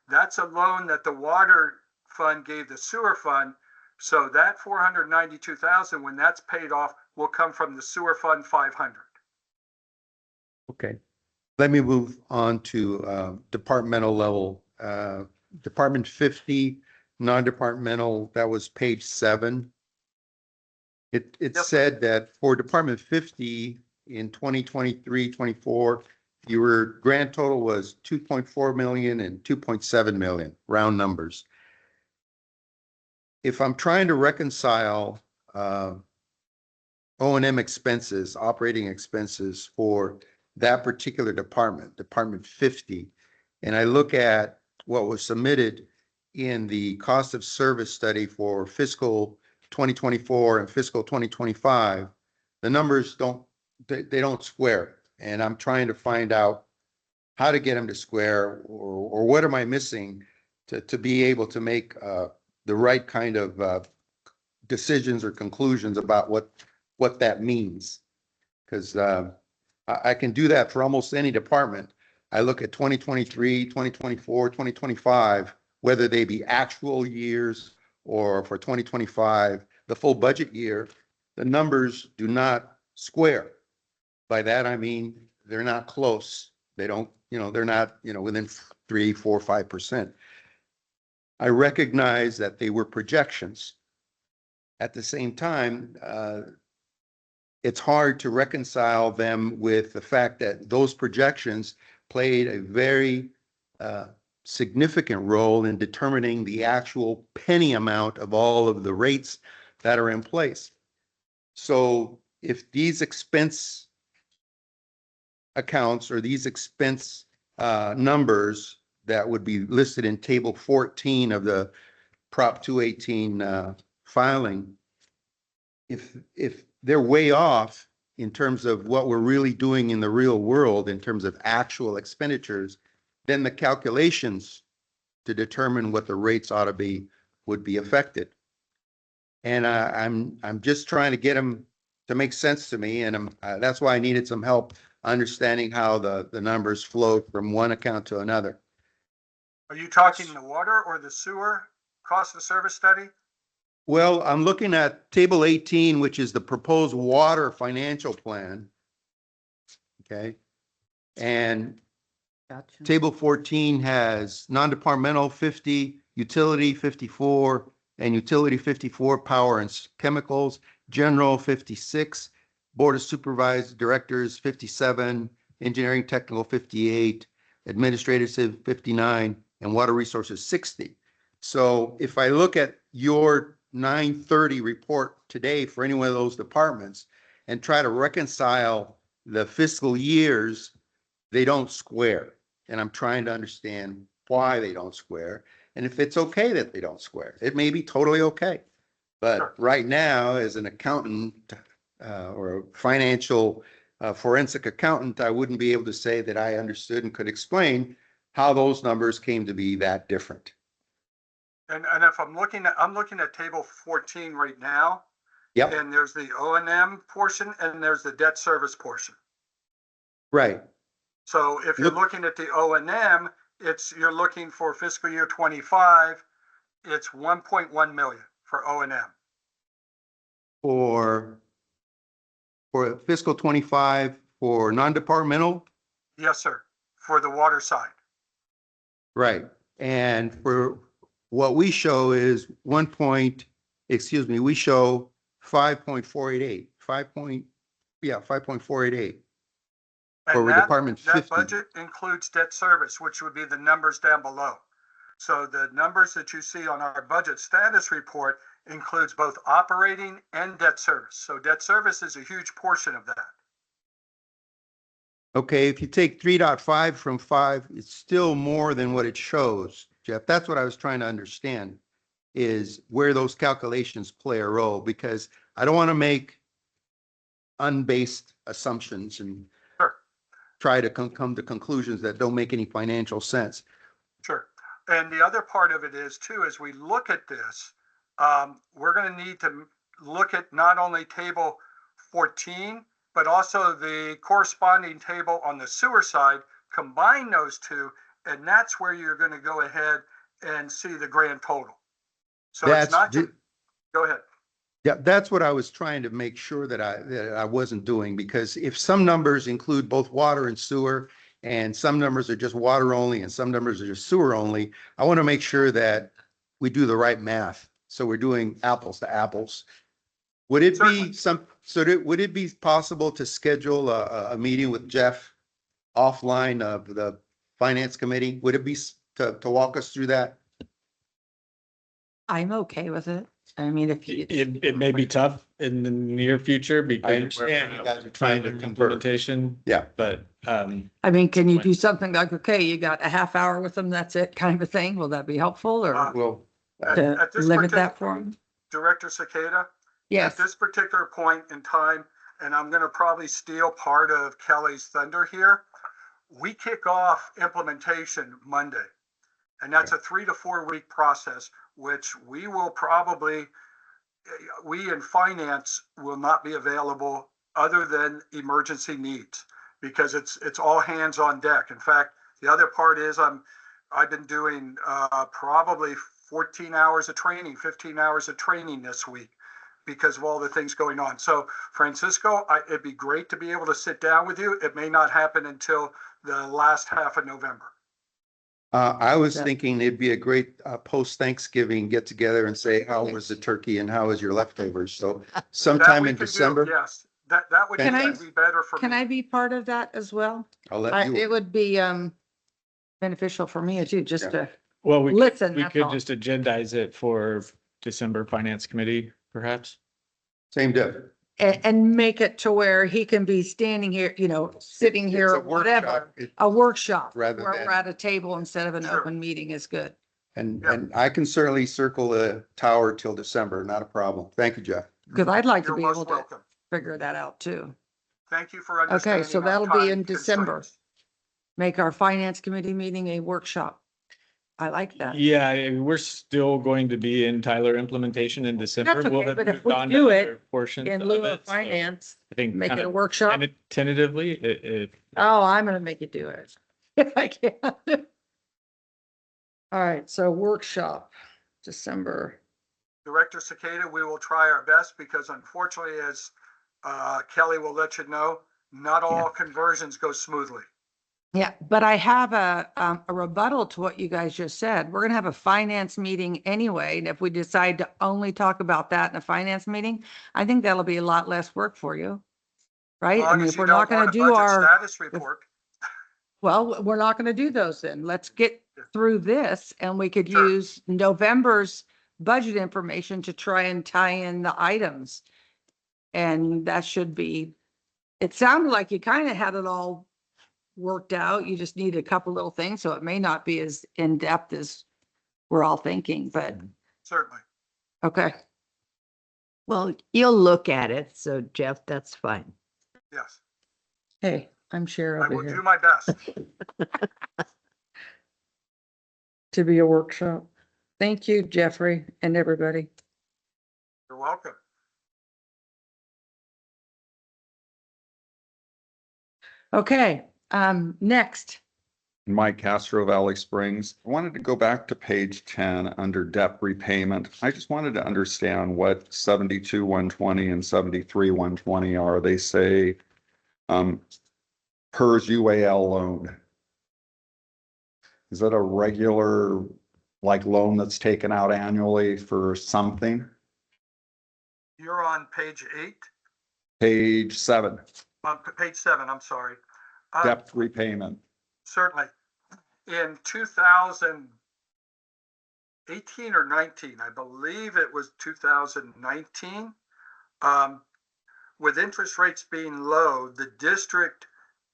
That's a loan that the water fund gave the sewer fund. So that 492,000, when that's paid off, will come from the sewer fund 500. okay, let me move on to departmental level. Department 50, non-departmental, that was page 7. It Yep. said that for Department 50 in 2023-24, your grand total was 2.4 million and 2.7 million, round numbers. If I'm trying to reconcile O&M expenses, operating expenses for that particular department, Department 50, and I look at what was submitted in the cost of service study for fiscal 2024 and fiscal 2025, the numbers don't square. And I'm trying to find out how to get them to square, or what am I missing to be able to make the right kind of decisions or conclusions about what that means. Because I can do that for almost any department. I look at 2023, 2024, 2025, whether they be actual years or for 2025, the full budget year, the numbers do not square. By that, I mean, they're not close. They don't, they're not, within 3, 4, 5%. I recognize that they were projections. At the same time, it's hard to reconcile them with the fact that those projections played a very significant role in determining the actual penny amount of all of the rates that are in place. So if these expense accounts or these expense numbers that would be listed in table 14 of the Prop 218 filing, if they're way off in terms of what we're really doing in the real world in terms of actual expenditures, then the calculations to determine what the rates ought to be would be affected. And I'm just trying to get them to make sense to me, and that's why I needed some help understanding how the numbers flow from one account to another. Are you talking the water or the sewer cost of service study? Well, I'm looking at table 18, which is the proposed water financial plan. Okay. And table 14 has non-departmental 50, utility 54, and utility 54, power and chemicals, general 56, board of supervisors directors 57, engineering technical 58, administrative 59, and water resources 60. So if I look at your 9:30 report today for any one of those departments and try to reconcile the fiscal years, they don't square. And I'm trying to understand why they don't square. And if it's okay that they don't square, it may be totally okay. But Sure. Right now, as an accountant or a financial forensic accountant, I wouldn't be able to say that I understood and could explain how those numbers came to be that different. And if I'm looking at table 14 right now, Yep, And there's the O and M portion and there's the debt service portion. right. So if you're Look- looking at the O and M, you're looking for fiscal year 25, it's 1.1 million for O and M. For fiscal 25 for non-departmental, Yes, sir, for the water side. right? And for what we show is we show 5.488, 5.488 for And that, Department that 50. budget includes debt service, which would be the numbers down below. So the numbers that you see on our budget status report includes both operating and debt service. So debt service is a huge portion of that. Okay, if you take 3.5 from 5, it's still more than what it shows, Jeff. That's what I was trying to understand, is where those calculations play a role, because I don't want to make unbased assumptions and Sure. try to come to conclusions that don't make any financial sense. Sure. And the other part of it is too, as we look at this, we're going to need to look at not only table 14, but also the corresponding table on the sewer side, combine those two, and that's where you're going to go ahead and see the grand total. So it's not just, go ahead. Yeah, that's what I was trying to make sure that I wasn't doing, because if some numbers include both water and sewer, and some numbers are just water only, and some numbers are just sewer only, I want to make sure that we do the right math. So we're doing apples to apples. Would it be would it be possible to schedule a meeting with Jeff offline of the finance committee? Would it be to walk us through that? I'm okay with it. I mean, if you, It may be tough in the near future because understand you guys are trying to convert. implementation, Yeah. but, I mean, can you do something like, okay, you got a half hour with them, that's it kind of a thing? Will that be helpful or Well, to At this limit that particular- for them? Director Cicada, Yes. at this particular point in time, and I'm going to probably steal part of Kelly's thunder here, we kick off implementation Monday. And that's a 3 to 4 week process, which we will probably, we in finance will not be available other than emergency needs, because it's all hands on deck. In fact, the other part is I've been doing probably 14 hours of training, 15 hours of training this week because of all the things going on. So Francisco, it'd be great to be able to sit down with you. It may not happen until the last half of November. I was Yeah. thinking it'd be a great post-Thanksgiving get together and say, how was the turkey and how was your leftovers? So That sometime we in can do, December, yes, that would Can I- be better for Can me. I be part of that as well? I'll let It you. would be beneficial for me too, just to well, listen, we that's could all. just agendize it for December Finance Committee, perhaps. Same difference. And make it to where he can be standing here, sitting here or whatever. A workshop Rather where than- we're at a table instead of an Sure. open meeting is good. And Yeah. I can certainly circle the tower till December, not a problem. Thank you, Jeff. Because I'd like to You're be most able to welcome. figure that out too. Thank you for understanding. so our that'll be in time December. constraints. Make our finance committee meeting a workshop. I like that. Yeah, we're still going to be in Tyler implementation in December. That's We'll okay, have but if moved we on to do it other portions In of lieu of it, so finance, I think make it a kinda workshop. tentatively, it, Oh, I'm gonna make you do it. If I can. All right, so workshop, December. Director Cicada, we will try our best because unfortunately, as Kelly will let you know, not all conversions go smoothly. Yeah, but I have a rebuttal to what you guys just said. We're gonna have a finance meeting anyway, and if we decide to only talk about that in a finance meeting, I think that'll be a lot less work for you. Right? As I long mean, as if you we're don't not gonna want a do budget our, status report. well, we're not gonna do those then. Let's get through this and we could Sure. use November's budget information to try and tie in the items. And that should be, it sounded like you kind of had it all worked out. You just need a couple little things, so it may not be as in-depth as we're all thinking, but Certainly. okay. Well, you'll look at it. So Jeff, that's fine. Yes, Hey, I'm Chair I over will do here my best. to be a workshop. Thank you, Jeffrey, and everybody. You're welcome. Okay, next. Mike Castro, Valley Springs. I wanted to go back to page 10 under debt repayment. I just wanted to understand what 72,120 and 73,120 are. They say PERS UAL loan. Is that a regular like loan that's taken out annually for something? You're on page 8, Page 7, page 7, I'm sorry. debt repayment. Certainly. In 2018 or 19, I believe it was 2019, with interest rates being low, the district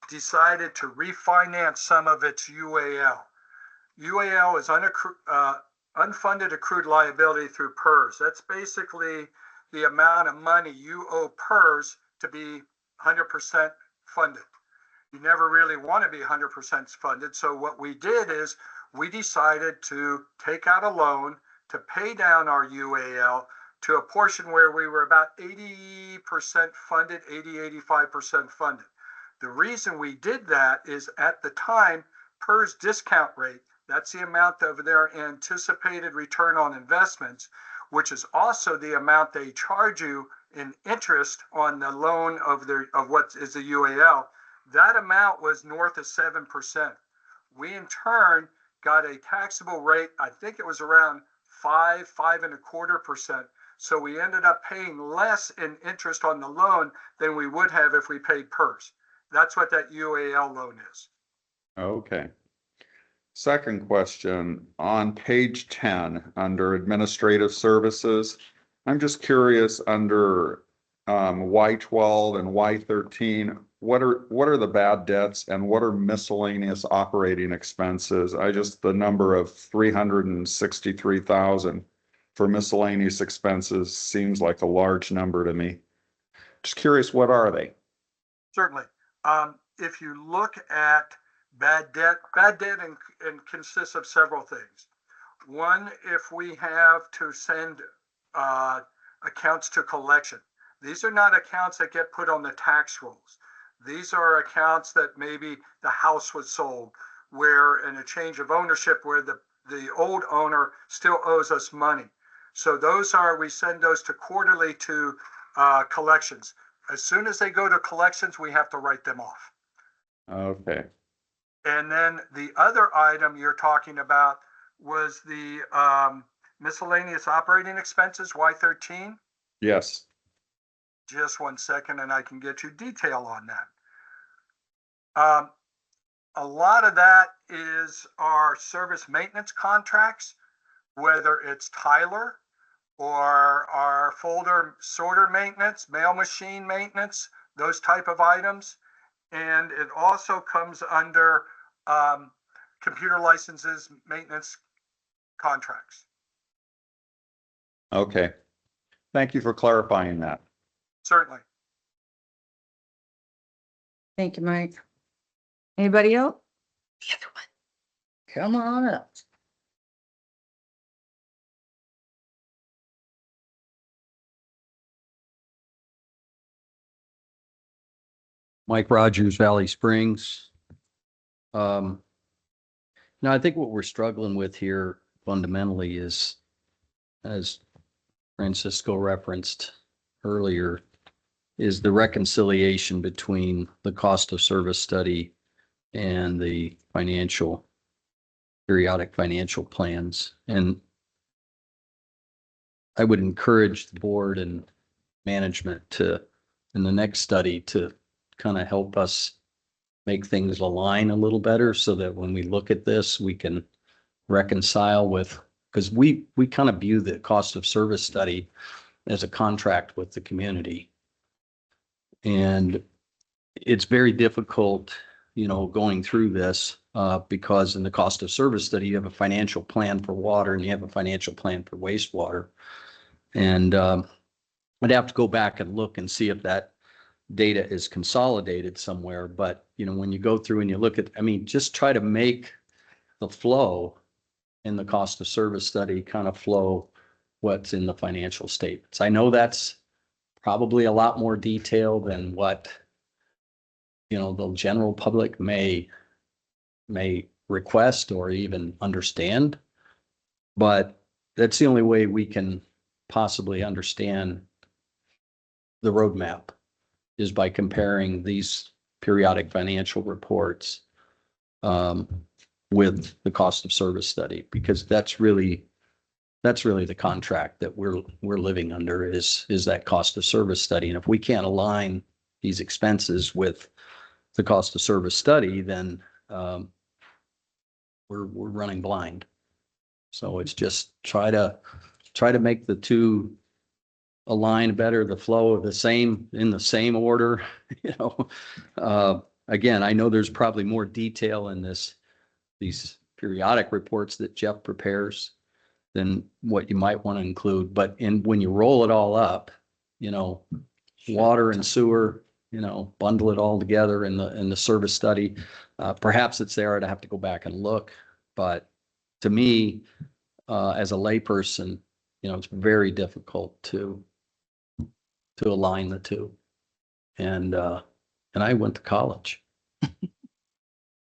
decided to refinance some of its UAL. UAL is unfunded accrued liability through PERS. That's basically the amount of money you owe PERS to be 100% funded. You never really want to be 100% funded. So what we did is we decided to take out a loan to pay down our UAL to a portion where we were about 80% funded, 85% funded. The reason we did that is at the time, PERS discount rate, that's the amount of their anticipated return on investments, which is also the amount they charge you in interest on the loan of what is the UAL. That amount was north of 7%. We in turn got a taxable rate, I think it was around 5.25%. So we ended up paying less in interest on the loan than we would have if we paid PERS. That's what that UAL loan is. Okay. Second question, on page 10, under administrative services, I'm just curious under Y12 and Y13, what are the bad debts and what are miscellaneous operating expenses? The number of 363,000 for miscellaneous expenses seems like a large number to me. Just curious, what are they? Certainly. If you look at bad debt and consists of several things. One, if we have to send accounts to collection, these are not accounts that get put on the tax rolls. These are accounts that maybe the house was sold, where in a change of ownership, where the old owner still owes us money. So we send those to quarterly to collections. As soon as they go to collections, we have to write them off. Okay. And then the other item you're talking about was the miscellaneous operating expenses, Y13. Yes. Just 1 second, and I can get you detail on that. A lot of that is our service maintenance contracts, whether it's Tyler or our folder sorter maintenance, mail machine maintenance, those type of items. And it also comes under computer licenses, maintenance contracts. Okay. Thank you for clarifying that. Certainly. Thank you, Mike. Anybody else? The other one. Come on up. Mike Rogers, Valley Springs. Now, I think what we're struggling with here fundamentally is, as Francisco referenced earlier, is the reconciliation between the cost of service study and the periodic financial plans. And I would encourage the board and management to, in the next study, to kind of help us make things align a little better so that when we look at this, we can reconcile with, because we kind of view the cost of service study as a contract with the community. And it's very difficult, going through this because in the cost of service study, you have a financial plan for water and you have a financial plan for wastewater. And I'd have to go back and look and see if that data is consolidated somewhere. But, when you go through and you look at, just try to make the flow in the cost of service study kind of flow what's in the financial statements. I know that's probably a lot more detail than what the general public may request or even understand. But that's the only way we can possibly understand the roadmap, is by comparing these periodic financial reports with the cost of service study, because that's really the contract that we're living under, is that cost of service study. And if we can't align these expenses with the cost of service study, then we're running blind. So it's just try to make the two align better, the flow of in the same order. Again, I know there's probably more detail in these periodic reports that Jeff prepares than what you might want to include. But when you roll it all up, water and sewer, bundle it all together in the service study. Perhaps it's there. I'd have to go back and look. But to me, as a layperson, it's very difficult to align the two. And I went to college.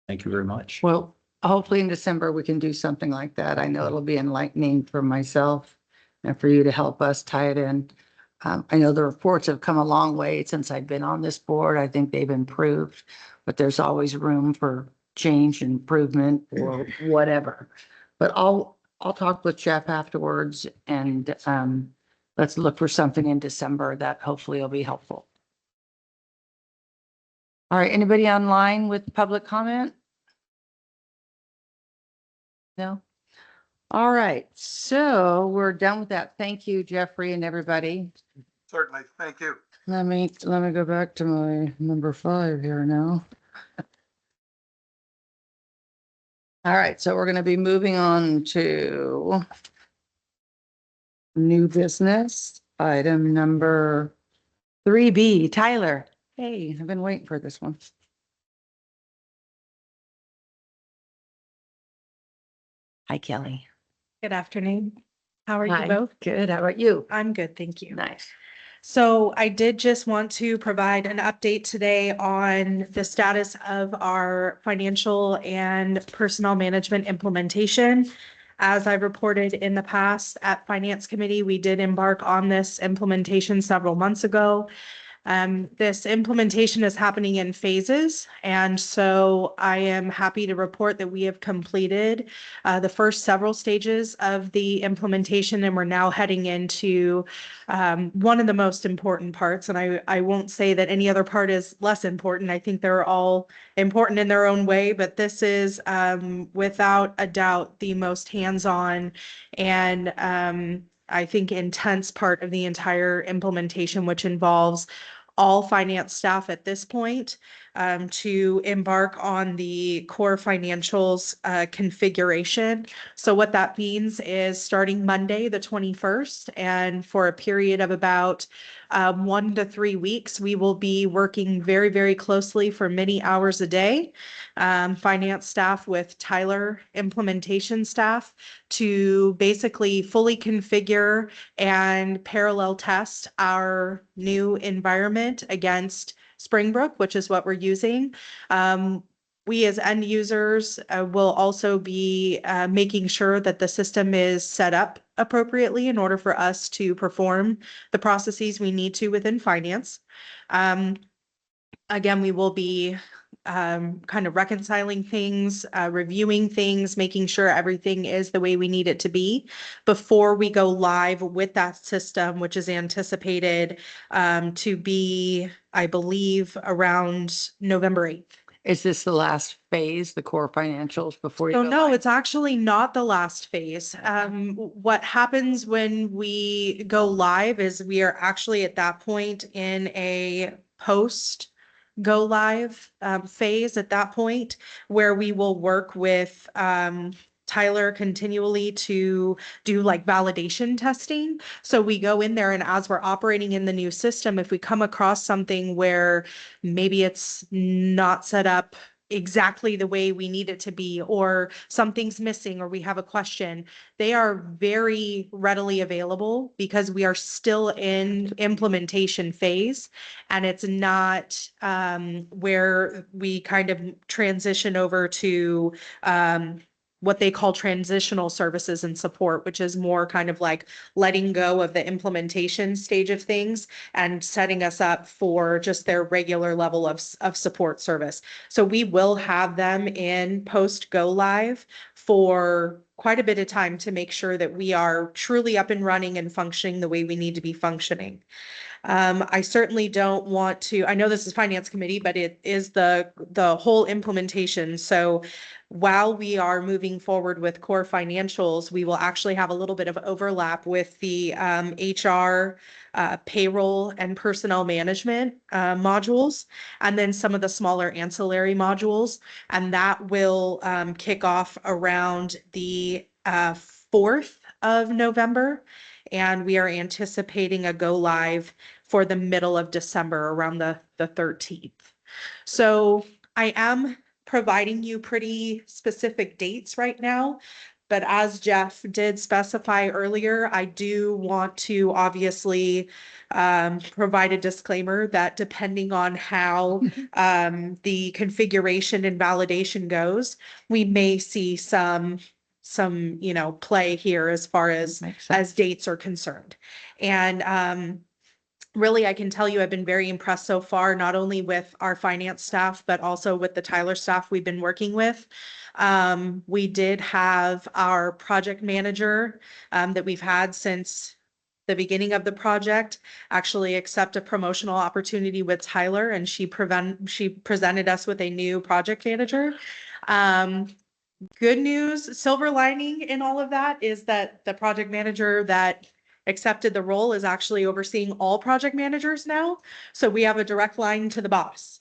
Thank you very much. Well, hopefully in December, we can do something like that. I know it'll be enlightening for myself and for you to help us tie it in. I know the reports have come a long way since I've been on this board. I think they've improved, but there's always room for change, improvement, or whatever. But I'll talk with Jeff afterwards, and let's look for something in December that hopefully will be helpful. All right, anybody online with public comment? No? All right, so we're done with that. Thank you, Jeffrey, and everybody. Certainly. Thank you. Let me go back to my number 5 here now. All right, so we're going to be moving on to new business, item number 3B. Tyler, hey, I've been waiting for this one. Hi, Kelly. Good afternoon. How are Hi. you both? Good. How about you? I'm good, thank you. Nice. So I did just want to provide an update today on the status of our financial and personnel management implementation. As I reported in the past at Finance Committee, we did embark on this implementation several months ago. This implementation is happening in phases, and so I am happy to report that we have completed the first several stages of the implementation, and we're now heading into one of the most important parts. And I won't say that any other part is less important. I think they're all important in their own way, but this is without a doubt the most hands-on and I think intense part of the entire implementation, which involves all finance staff at this point to embark on the core financials configuration. So what that means is starting Monday, the 21st, and for a period of about 1 to 3 weeks, we will be working very, very closely for many hours a day, finance staff with Tyler implementation staff, to basically fully configure and parallel test our new environment against Springbrook, which is what we're using. We as end users will also be making sure that the system is set up appropriately in order for us to perform the processes we need to within finance. Again, we will be kind of reconciling things, reviewing things, making sure everything is the way we need it to be before we go live with that system, which is anticipated to be, I believe, around November 8th. Is this the last phase, the core financials before you So go no, live? it's actually not the last phase. What happens when we go live is we are actually at that point in a post go live phase at that point, where we will work with Tyler continually to do like validation testing. So we go in there, and as we're operating in the new system, if we come across something where maybe it's not set up exactly the way we need it to be, or something's missing, or we have a question, they are very readily available because we are still in implementation phase. And it's not where we kind of transition over to what they call transitional services and support, which is more kind of like letting go of the implementation stage of things and setting us up for just their regular level of support service. So we will have them in post go live for quite a bit of time to make sure that we are truly up and running and functioning the way we need to be functioning. I certainly don't want to, I know this is finance committee, but it is the whole implementation. So while we are moving forward with core financials, we will actually have a little bit of overlap with the HR, payroll and personnel management modules, and then some of the smaller ancillary modules. And that will kick off around the 4th of November. And we are anticipating a go live for the middle of December, around the 13th. So I am providing you pretty specific dates right now. But as Jeff did specify earlier, I do want to obviously provide a disclaimer that depending on how the configuration and validation goes, we may see some play here as far as dates are concerned. And really, I can tell you I've been very impressed so far, not only with our finance staff, but also with the Tyler staff we've been working with. We did have our project manager that we've had since the beginning of the project actually accept a promotional opportunity with Tyler, and she presented us with a new project manager. Good news, silver lining in all of that is that the project manager that accepted the role is actually overseeing all project managers now. So we have a direct line to the boss.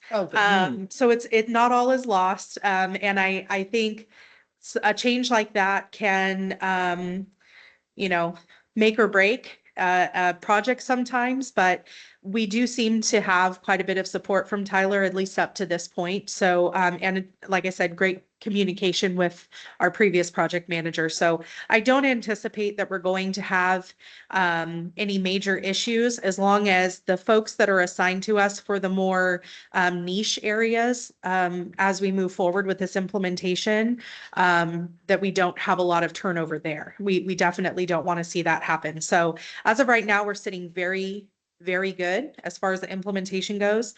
So it's not all is lost. And I think a change like that can, make or break a project sometimes, but we do seem to have quite a bit of support from Tyler, at least up to this point. So, and like I said, great communication with our previous project manager. So I don't anticipate that we're going to have any major issues, as long as the folks that are assigned to us for the more niche areas, as we move forward with this implementation, that we don't have a lot of turnover there. We definitely don't want to see that happen. So as of right now, we're sitting very good as far as the implementation goes.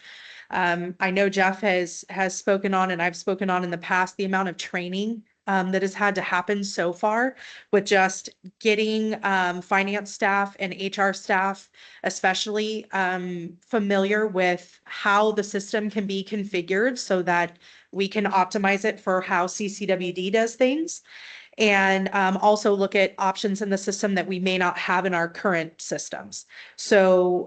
I know Jeff has spoken on, and I've spoken on in the past, the amount of training that has had to happen so far with just getting finance staff and HR staff, especially familiar with how the system can be configured so that we can optimize it for how CCWD does things. And also look at options in the system that we may not have in our current systems. So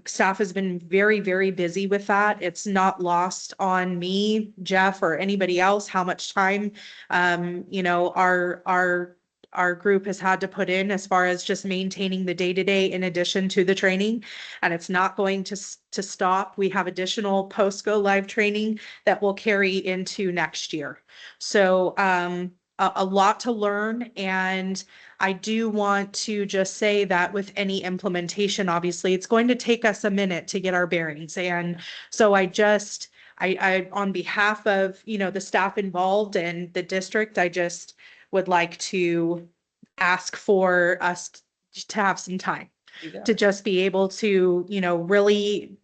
staff has been very busy with that. It's not lost on me, Jeff, or anybody else how much time our group has had to put in as far as just maintaining the day-to-day in addition to the training. And it's not going to stop. We have additional post-go live training that will carry into next year. So a lot to learn. And I do want to just say that with any implementation, obviously, it's going to take us a minute to get our bearings. And so I on behalf of, the staff involved and the district, I just would like to ask for us to have some time to just be able to, really,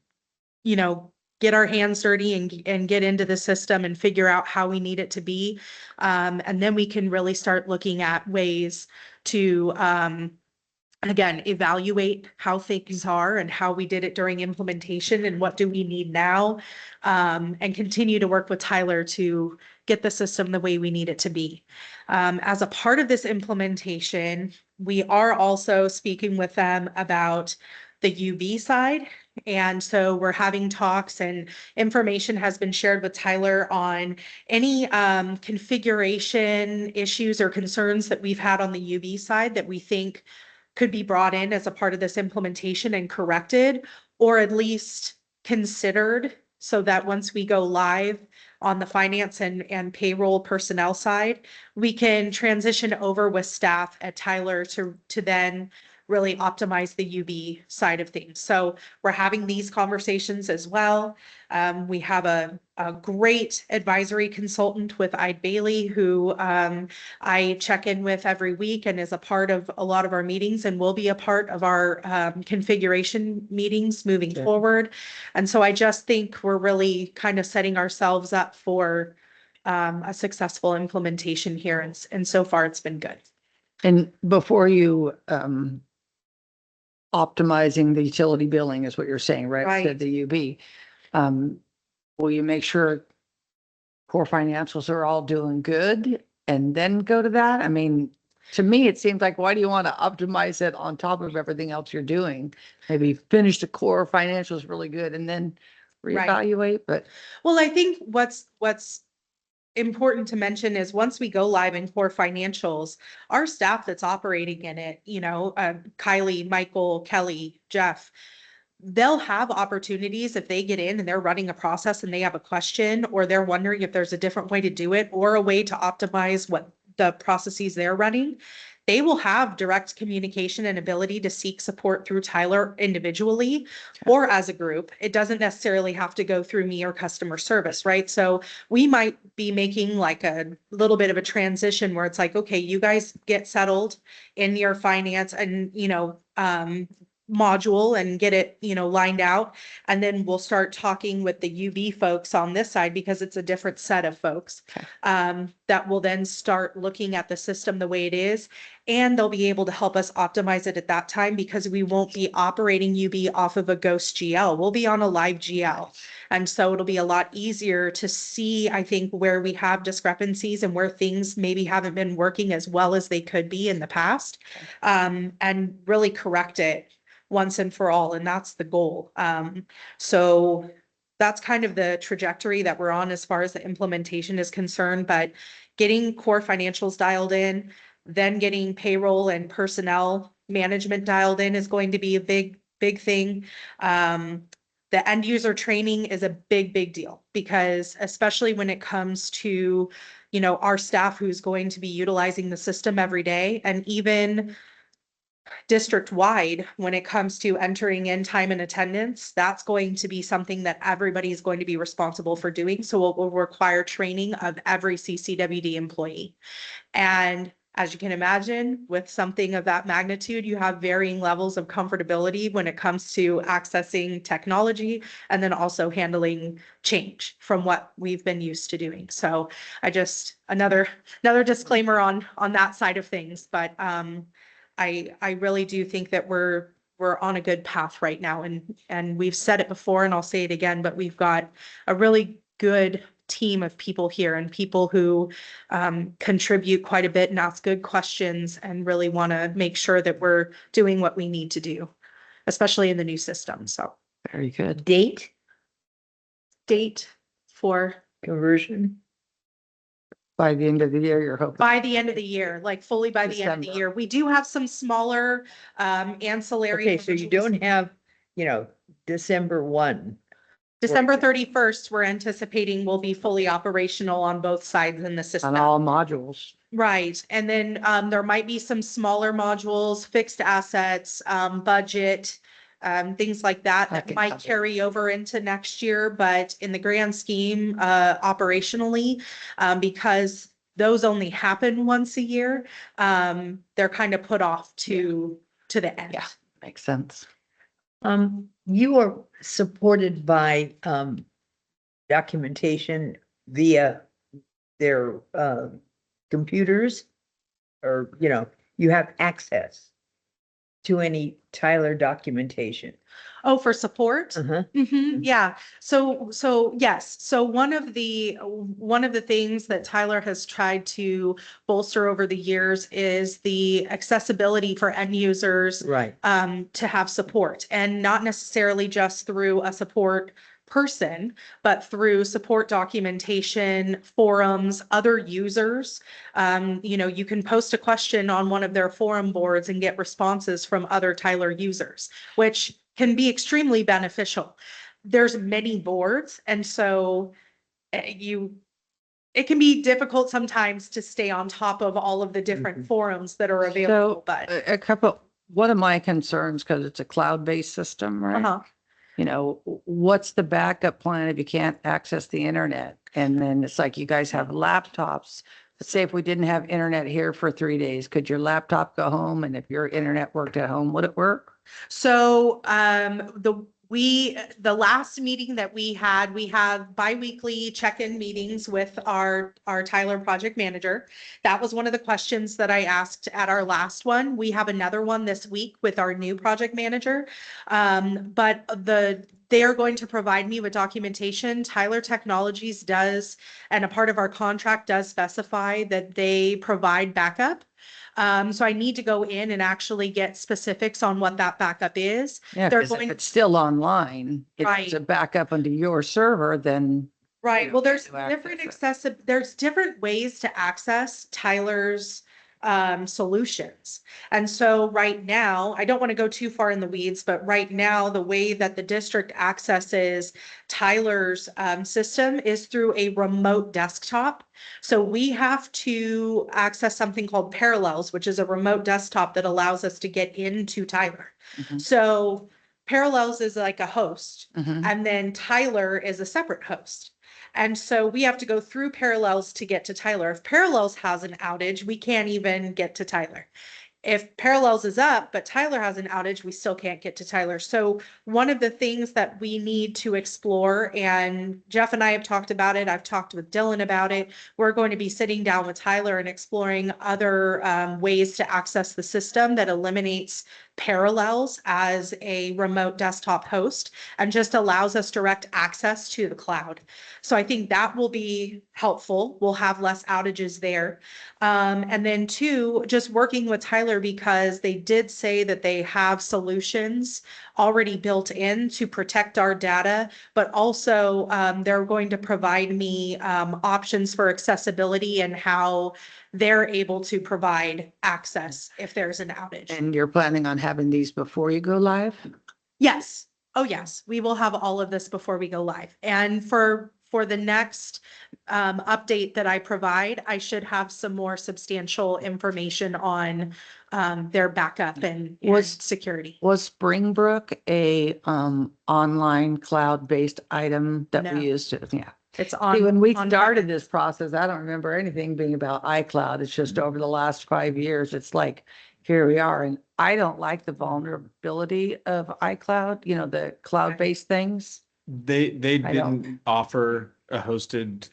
get our hands dirty and get into the system and figure out how we need it to be. And then we can really start looking at ways to, again, evaluate how things are and how we did it during implementation and what do we need now, and continue to work with Tyler to get the system the way we need it to be. As a part of this implementation, we are also speaking with them about the UB side. And so we're having talks, and information has been shared with Tyler on any configuration issues or concerns that we've had on the UB side that we think could be brought in as a part of this implementation and corrected, or at least considered so that once we go live on the finance and payroll personnel side, we can transition over with staff at Tyler to then really optimize the UB side of things. So we're having these conversations as well. We have a great advisory consultant with Eide Bailey, who I check in with every week and is a part of a lot of our meetings and will be a part of our configuration meetings moving forward. And so I just think we're really kind of setting ourselves up for a successful implementation here. And so far it's been good. And before you, optimizing the utility billing is what you're saying, right? Right. Said the UB. Will you make sure core financials are all doing good and then go to that? I mean, to me, it seems like, why do you want to optimize it on top of everything else you're doing? Maybe finish the core financials really good and then Right. reevaluate, but Well, I think what's important to mention is once we go live in core financials, our staff that's operating in it, Kylie, Michael, Kelly, Jeff, they'll have opportunities if they get in and they're running a process and they have a question, or they're wondering if there's a different way to do it or a way to optimize what the processes they're running. They will have direct communication and ability to seek support through Tyler individually or as a group. It doesn't necessarily have to go through me or customer service, right? So we might be making like a little bit of a transition where it's like, okay, you guys get settled in your finance and, module and get it, lined out. And then we'll start talking with the UB folks on this side because it's a different set of folks that will then start looking at the system the way it is. And they'll be able to help us optimize it at that time because we won't be operating UB off of a ghost GL. We'll be on a live GL. And so it'll be a lot easier to see, I think, where we have discrepancies and where things maybe haven't been working as well as they could be in the past, and really correct it once and for all. And that's the goal. So that's kind of the trajectory that we're on as far as the implementation is concerned, but getting core financials dialed in, then getting payroll and personnel management dialed in is going to be a big, big thing. The end user training is a big, big deal because especially when it comes to, our staff who's going to be utilizing the system every day, and even district wide, when it comes to entering in time and attendance, that's going to be something that everybody is going to be responsible for doing. So it will require training of every CCWD employee. And as you can imagine, with something of that magnitude, you have varying levels of comfortability when it comes to accessing technology and then also handling change from what we've been used to doing. So I just, another disclaimer on that side of things, but I really do think that we're on a good path right now, and we've said it before and I'll say it again, but we've got a really good team of people here and people who contribute quite a bit and ask good questions and really want to make sure that we're doing what we need to do, especially in the new system. So very good. Date for conversion. By the end of the year, you're hoping. by the end of the year, like fully by the end of the December. year. We do have some smaller ancillary. Okay, so you don't have, December 1. December 31st, we're anticipating will be fully operational on both sides in the system. On all modules. Right. And then there might be some smaller modules, fixed assets, budget, things like that that Okay. might carry over into next year. But in the grand scheme, operationally, because those only happen once a year, they're kind of put off to the end. Yeah. Makes sense. You are supported by documentation via their computers, or you have access to any Tyler documentation. Oh, for support? Uh-huh. Yeah. So yes. So one of the things that Tyler has tried to bolster over the years is the accessibility for end users, Right. to have support, and not necessarily just through a support person, but through support documentation, forums, other users. You can post a question on one of their forum boards and get responses from other Tyler users, which can be extremely beneficial. there's many boards. And so it can be difficult sometimes to stay on top of all of the different forums that are available, So but. a couple, one of my concerns, because it's a cloud-based system, right? Uh-huh. You know, what's the backup plan if you can't access the internet? And then it's like you guys have laptops. Let's say if we didn't have internet here for 3 days, could your laptop go home? And if your internet worked at home, would it work? So, the last meeting that we have biweekly check-in meetings with our Tyler project manager. That was one of the questions that I asked at our last one. We have another one this week with our new project manager. But they are going to provide me with documentation. Tyler Technologies does, and a part of our contract does specify that they provide backup. So I need to go in and actually get specifics on what that backup is. Yeah, They're because if going- it's still online, if it's a Right. backup onto your server, then Right, know, well, there's to different there's different ways to access Tyler's solutions. And so right now, I don't want to go too far in the weeds, but right now, the way that the district accesses Tyler's system is through a remote desktop. So we have to access something called Parallels, which is a remote desktop that allows us to get into Tyler. Mhm. So Parallels is like a host, Mhm. and then Tyler is a separate host. And so we have to go through Parallels to get to Tyler. If Parallels has an outage, we can't even get to Tyler. If Parallels is up, but Tyler has an outage, we still can't get to Tyler. So one of the things that we need to explore, and Jeff and I have talked about it, I've talked with Dylan about it, we're going to be sitting down with Tyler and exploring other ways to access the system that eliminates Parallels as a remote desktop host and just allows us direct access to the cloud. So I think that will be helpful. We'll have less outages there. And then two, just working with Tyler because they did say that they have solutions already built in to protect our data, but also they're going to provide me options for accessibility and how they're able to provide access if there's an outage. And you're planning on having these before you go live? Yes. Oh, yes. We will have all of this before we go live. And for the next update that I provide, I should have some more substantial information on their backup and security. Was Springbrook a online cloud-based item that No. we used to? Yeah. It's See, on. when we on- started this process, I don't remember anything being about iCloud. It's just over the last 5 years, it's like, here we are. And I don't like the vulnerability of iCloud, you know, the cloud-based things. They I don't- didn't offer a hosted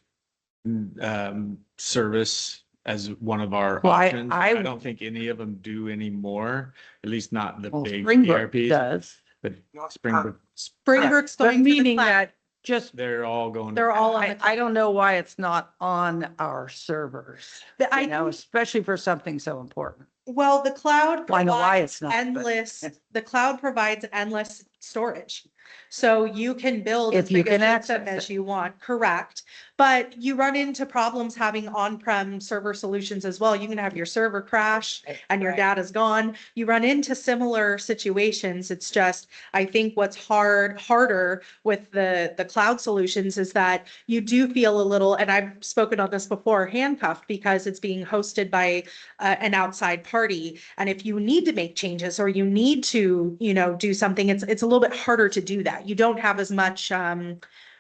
service as one of our Well, options. I- I don't think any of them do anymore, at least not the Well, big Springbrook ERPs, does. but No, Springbrook, Springbrook's But going to the meaning cloud. that just, they're all going. They're all on the I cloud. don't know why it's not on our servers, I you know, think- especially for something so important. Well, the cloud Well, I know why provides it's not, but- endless, the cloud provides endless storage. So you can build as If you big a can system access as it. you want, correct? But you run into problems having on-prem server solutions as well. You can have your server crash and your Right. data's gone. You run into similar situations. It's just, I think what's harder with the cloud solutions is that you do feel a little, and I've spoken on this before, handcuffed because it's being hosted by an outside party. And if you need to make changes or you need to, you know, do something, it's a little bit harder to do that. You don't have as much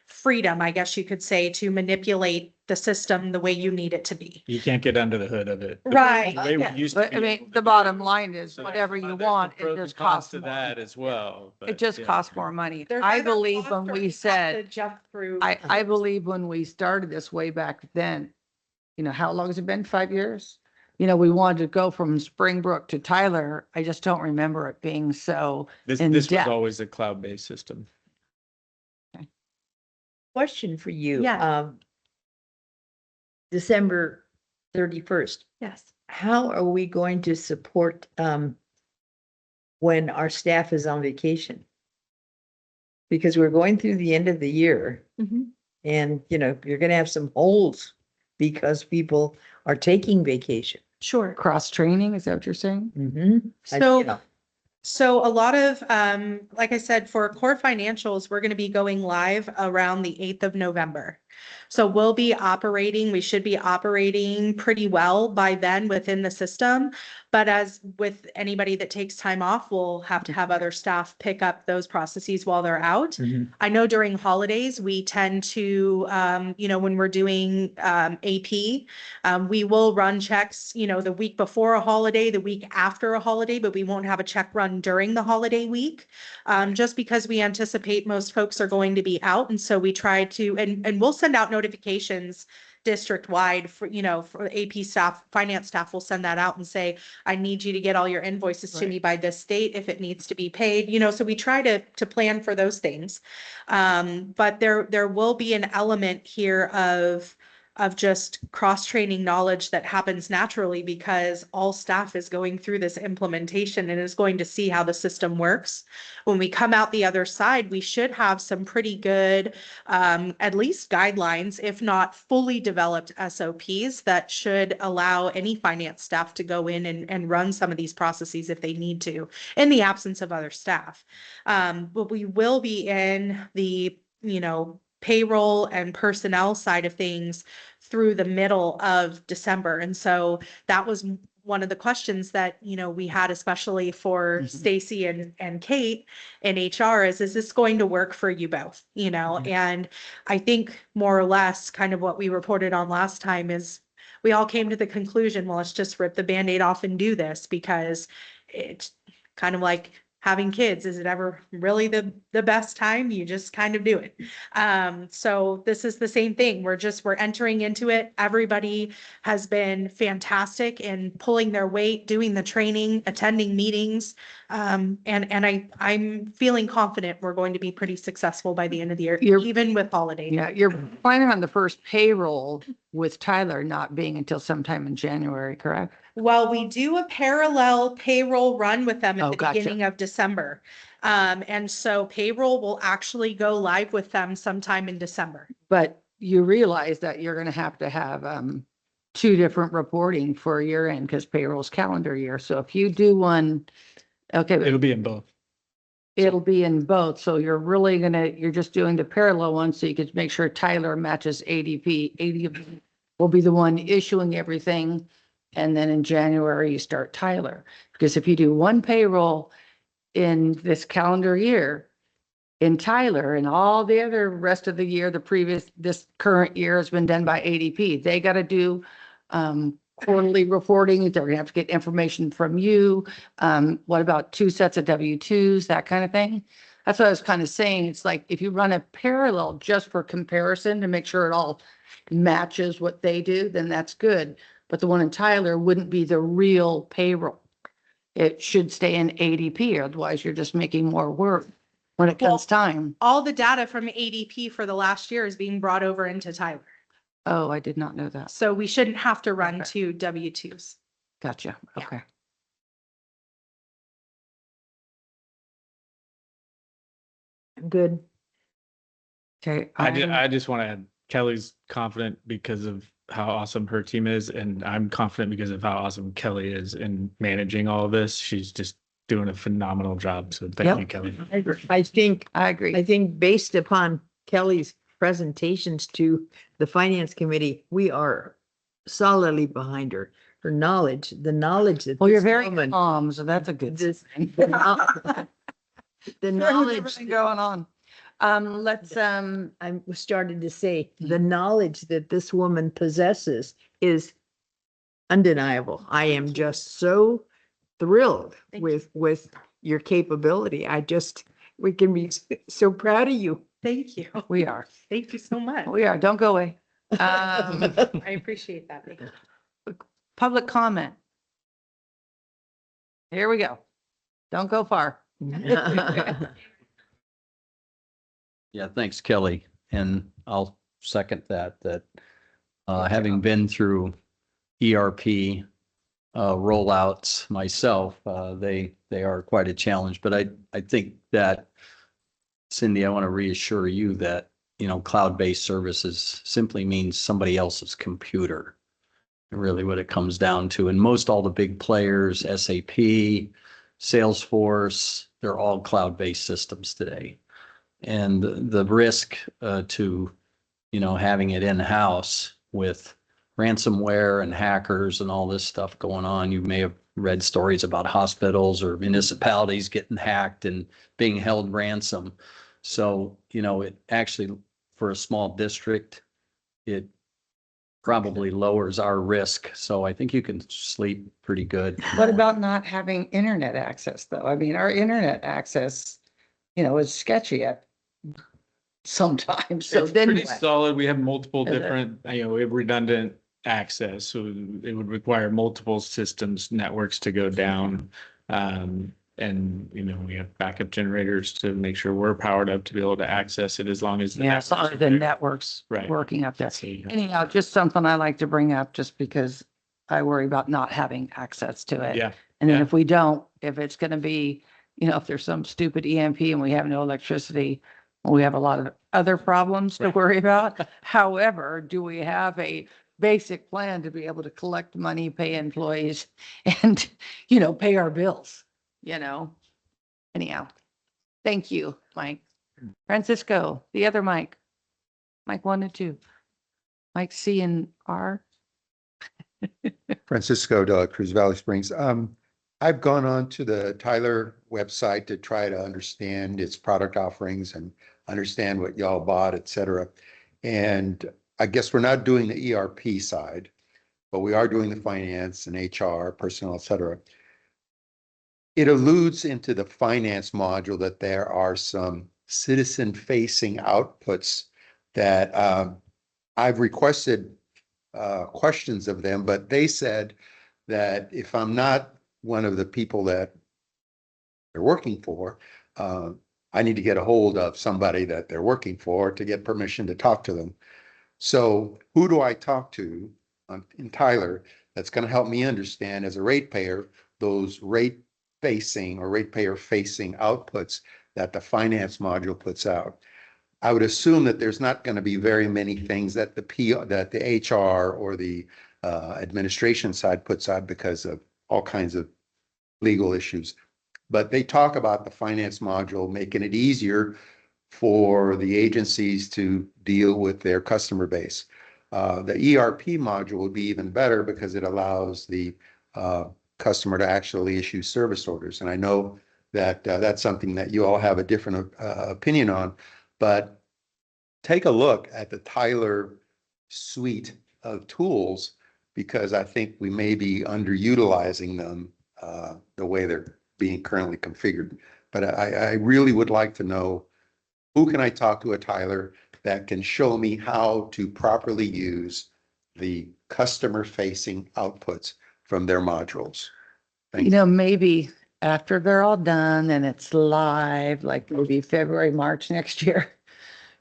freedom, I guess you could say, to manipulate the system the way you need it to be. You can't get under the hood of it. Right. The way we Yeah, used to but I be mean, able to the do bottom it. line is So, whatever you there's the want, pros it and just cons costs to more. that as well. It but just yeah. costs more money. There's I either believe cost when or we you have said, to jump through. I believe when we started this way back then, you know, how long has it been? 5 years? You know, we wanted to go from Springbrook to Tyler. I just don't remember it being so This in was depth. always a cloud-based system. Question for you. Yeah. December 31st, Yes. how are we going to support when our staff is on vacation? Because we're going through the end of the year Mhm. and, you know, you're gonna have some holes because people are taking vacation. Sure. cross training. Is that what you're saying? Mm-hmm. So So a lot of, like I said, for core financials, we're going to be going live around the 8th of November. So we should be operating pretty well by then within the system. But as with anybody that takes time off, we'll have to have other staff pick up those processes while they're out. I know during holidays, we tend to, when we're doing AP, we will run checks, the week before a holiday, the week after a holiday, but we won't have a check run during the holiday week. Just because we anticipate most folks are going to be out. And so we try to, and we'll send out notifications district-wide for AP staff, finance staff will send that out and say, I need you to get all your invoices to me by this date if it needs to be paid, so we try to plan for those things. But there will be an element here of just cross-training knowledge that happens naturally because all staff is going through this implementation and is going to see how the system works. When we come out the other side, we should have some pretty good, at least guidelines, if not fully developed SOPs that should allow any finance staff to go in and run some of these processes if they need to, in the absence of other staff. But we will be in the, payroll and personnel side of things through the middle of December. And so that was one of the questions that, we had, especially for Stacy and Kate in HR is this going to work for you both? And I think more or less kind of what we reported on last time is we all came to the conclusion, well, let's just rip the Band-Aid off and do this because it's kind of like having kids. Is it ever really the best time? You just kind of do it. So this is the same thing. We're entering into it. Everybody has been fantastic in pulling their weight, doing the training, attending meetings. And I'm feeling confident we're going to be pretty successful by the end of the year, even with holidays. Yeah, you're planning on the first payroll with Tyler not being until sometime in January, correct? Well, we do a parallel payroll run with them at the Gotcha. beginning of December. And so payroll will actually go live with them sometime in December. But you realize that you're going to have two different reporting for year end because payroll's calendar year. So if you do one, okay, It'll be in both. it'll be in both. So you're just doing the parallel one so you could make sure Tyler matches ADP. ADP will be the one issuing everything. And then in January, you start Tyler. Because if you do one payroll in this calendar year, in Tyler and all the other rest of the year, this current year has been done by ADP. They got to do quarterly reporting. They're gonna have to get information from you. What about 2 sets of W-2s, that kind of thing? That's what I was kind of saying. It's like if you run a parallel just for comparison to make sure it all matches what they do, then that's good. But the one in Tyler wouldn't be the real payroll. It should stay in ADP, otherwise you're just making more work when it comes time. All the data from ADP for the last year is being brought over into Tyler. Oh, I did not know that. So we shouldn't have to run Okay. 2 W-2s. Gotcha. Yeah. Okay. Good. Okay. I just want to add, Kelly's confident because of how awesome her team is, and I'm confident because of how awesome Kelly is in managing all of this. She's just doing a phenomenal job. So thank Yep. you, Kelly. I think I agree. I think based upon Kelly's presentations to the finance committee, we are solidly behind her. Her knowledge, the knowledge that Well, you're this very woman- calm, so that's a good this- thing. the know- the knowledge, Everything going on. Let's, I started to say, the knowledge that this woman possesses is undeniable. I am just so thrilled Thank you. with your capability. We can be so proud of you. Thank you. we are, Thank you so much. we are, don't go away. I appreciate that. Thank you. Public comment. Here we go. Don't go far. Yeah, thanks, Kelly. And I'll second that having been through ERP rollouts myself, they are quite a challenge. But I think that, Cindy, I want to reassure you that, cloud-based services simply means somebody else's computer. Really what it comes down to. And most all the big players, SAP, Salesforce, they're all cloud-based systems today. And the risk to, having it in-house with ransomware and hackers and all this stuff going on, you may have read stories about hospitals or municipalities getting hacked and being held ransom. So, it actually, for a small district, it probably lowers our risk. So I think you can sleep pretty good. What about not having internet access though? I mean, our internet access, is sketchy at sometimes. So It's then pretty what? solid. We have multiple Is it? different, we have redundant access, so it would require multiple systems, networks to go down. And, we have backup generators to make sure we're powered up to be able to access it as long as. Yeah, as long as the network's Right. working up there. So you have- Anyhow, just something I like to bring up just because I worry about not having access to it. Yeah, And then yeah. if we don't, if it's gonna be, if there's some stupid EMP and we have no electricity, we have a lot of other problems to Right. worry about. However, do we have a basic plan to be able to collect money, pay employees and, pay our bills, Anyhow, thank you, Mike. Francisco, the other Mike. Mike 1 and 2. Mike C and R. Francisco de la Cruz Valley Springs. I've gone on to the Tyler website to try to understand its product offerings and understand what y'all bought, et cetera. And I guess we're not doing the ERP side, but we are doing the finance and HR, personnel, et cetera. It alludes into the finance module that there are some citizen-facing outputs that I've requested questions of them, but they said that if I'm not one of the people that they're working for, I need to get a hold of somebody that they're working for to get permission to talk to them. So who do I talk to in Tyler that's going to help me understand as a ratepayer those rate-facing or ratepayer-facing outputs that the finance module puts out? I would assume that there's not going to be very many things that the HR or the administration side puts out because of all kinds of legal issues. But they talk about the finance module making it easier for the agencies to deal with their customer base. The ERP module would be even better because it allows the customer to actually issue service orders. And I know that that's something that you all have a different opinion on, but take a look at the Tyler suite of tools because I think we may be underutilizing them the way they're being currently configured. But I really would like to know who can I talk to at Tyler that can show me how to properly use the customer-facing outputs from their modules. Thank you. Maybe after they're all done and it's live, like maybe February, March next year,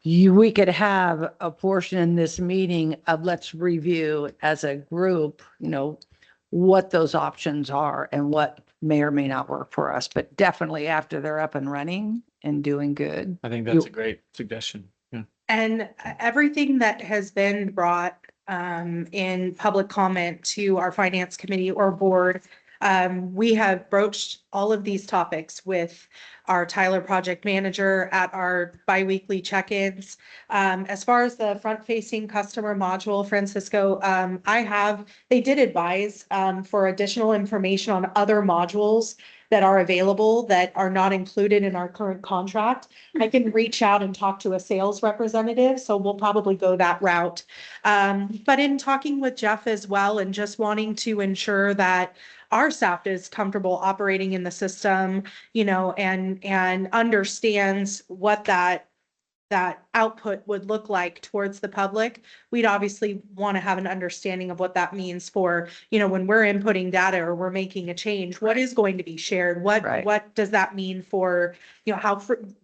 we could have a portion in this meeting of let's review as a group, what those options are and what may or may not work for us, but definitely after they're up and running and doing good. I think that's a great suggestion. Yeah. And everything that has been brought in public comment to our finance committee or board, we have broached all of these topics with our Tyler project manager at our biweekly check-ins. As far as the front-facing customer module, Francisco, they did advise for additional information on other modules that are available that are not included in our current contract. I can reach out and talk to a sales representative, so we'll probably go that route. But in talking with Jeff as well and just wanting to ensure that our staff is comfortable operating in the system, and understands what that output would look like towards the public. We'd obviously want to have an understanding of what that means for, when we're inputting data or we're making a change, what is going to be shared? Right. What does that mean for, how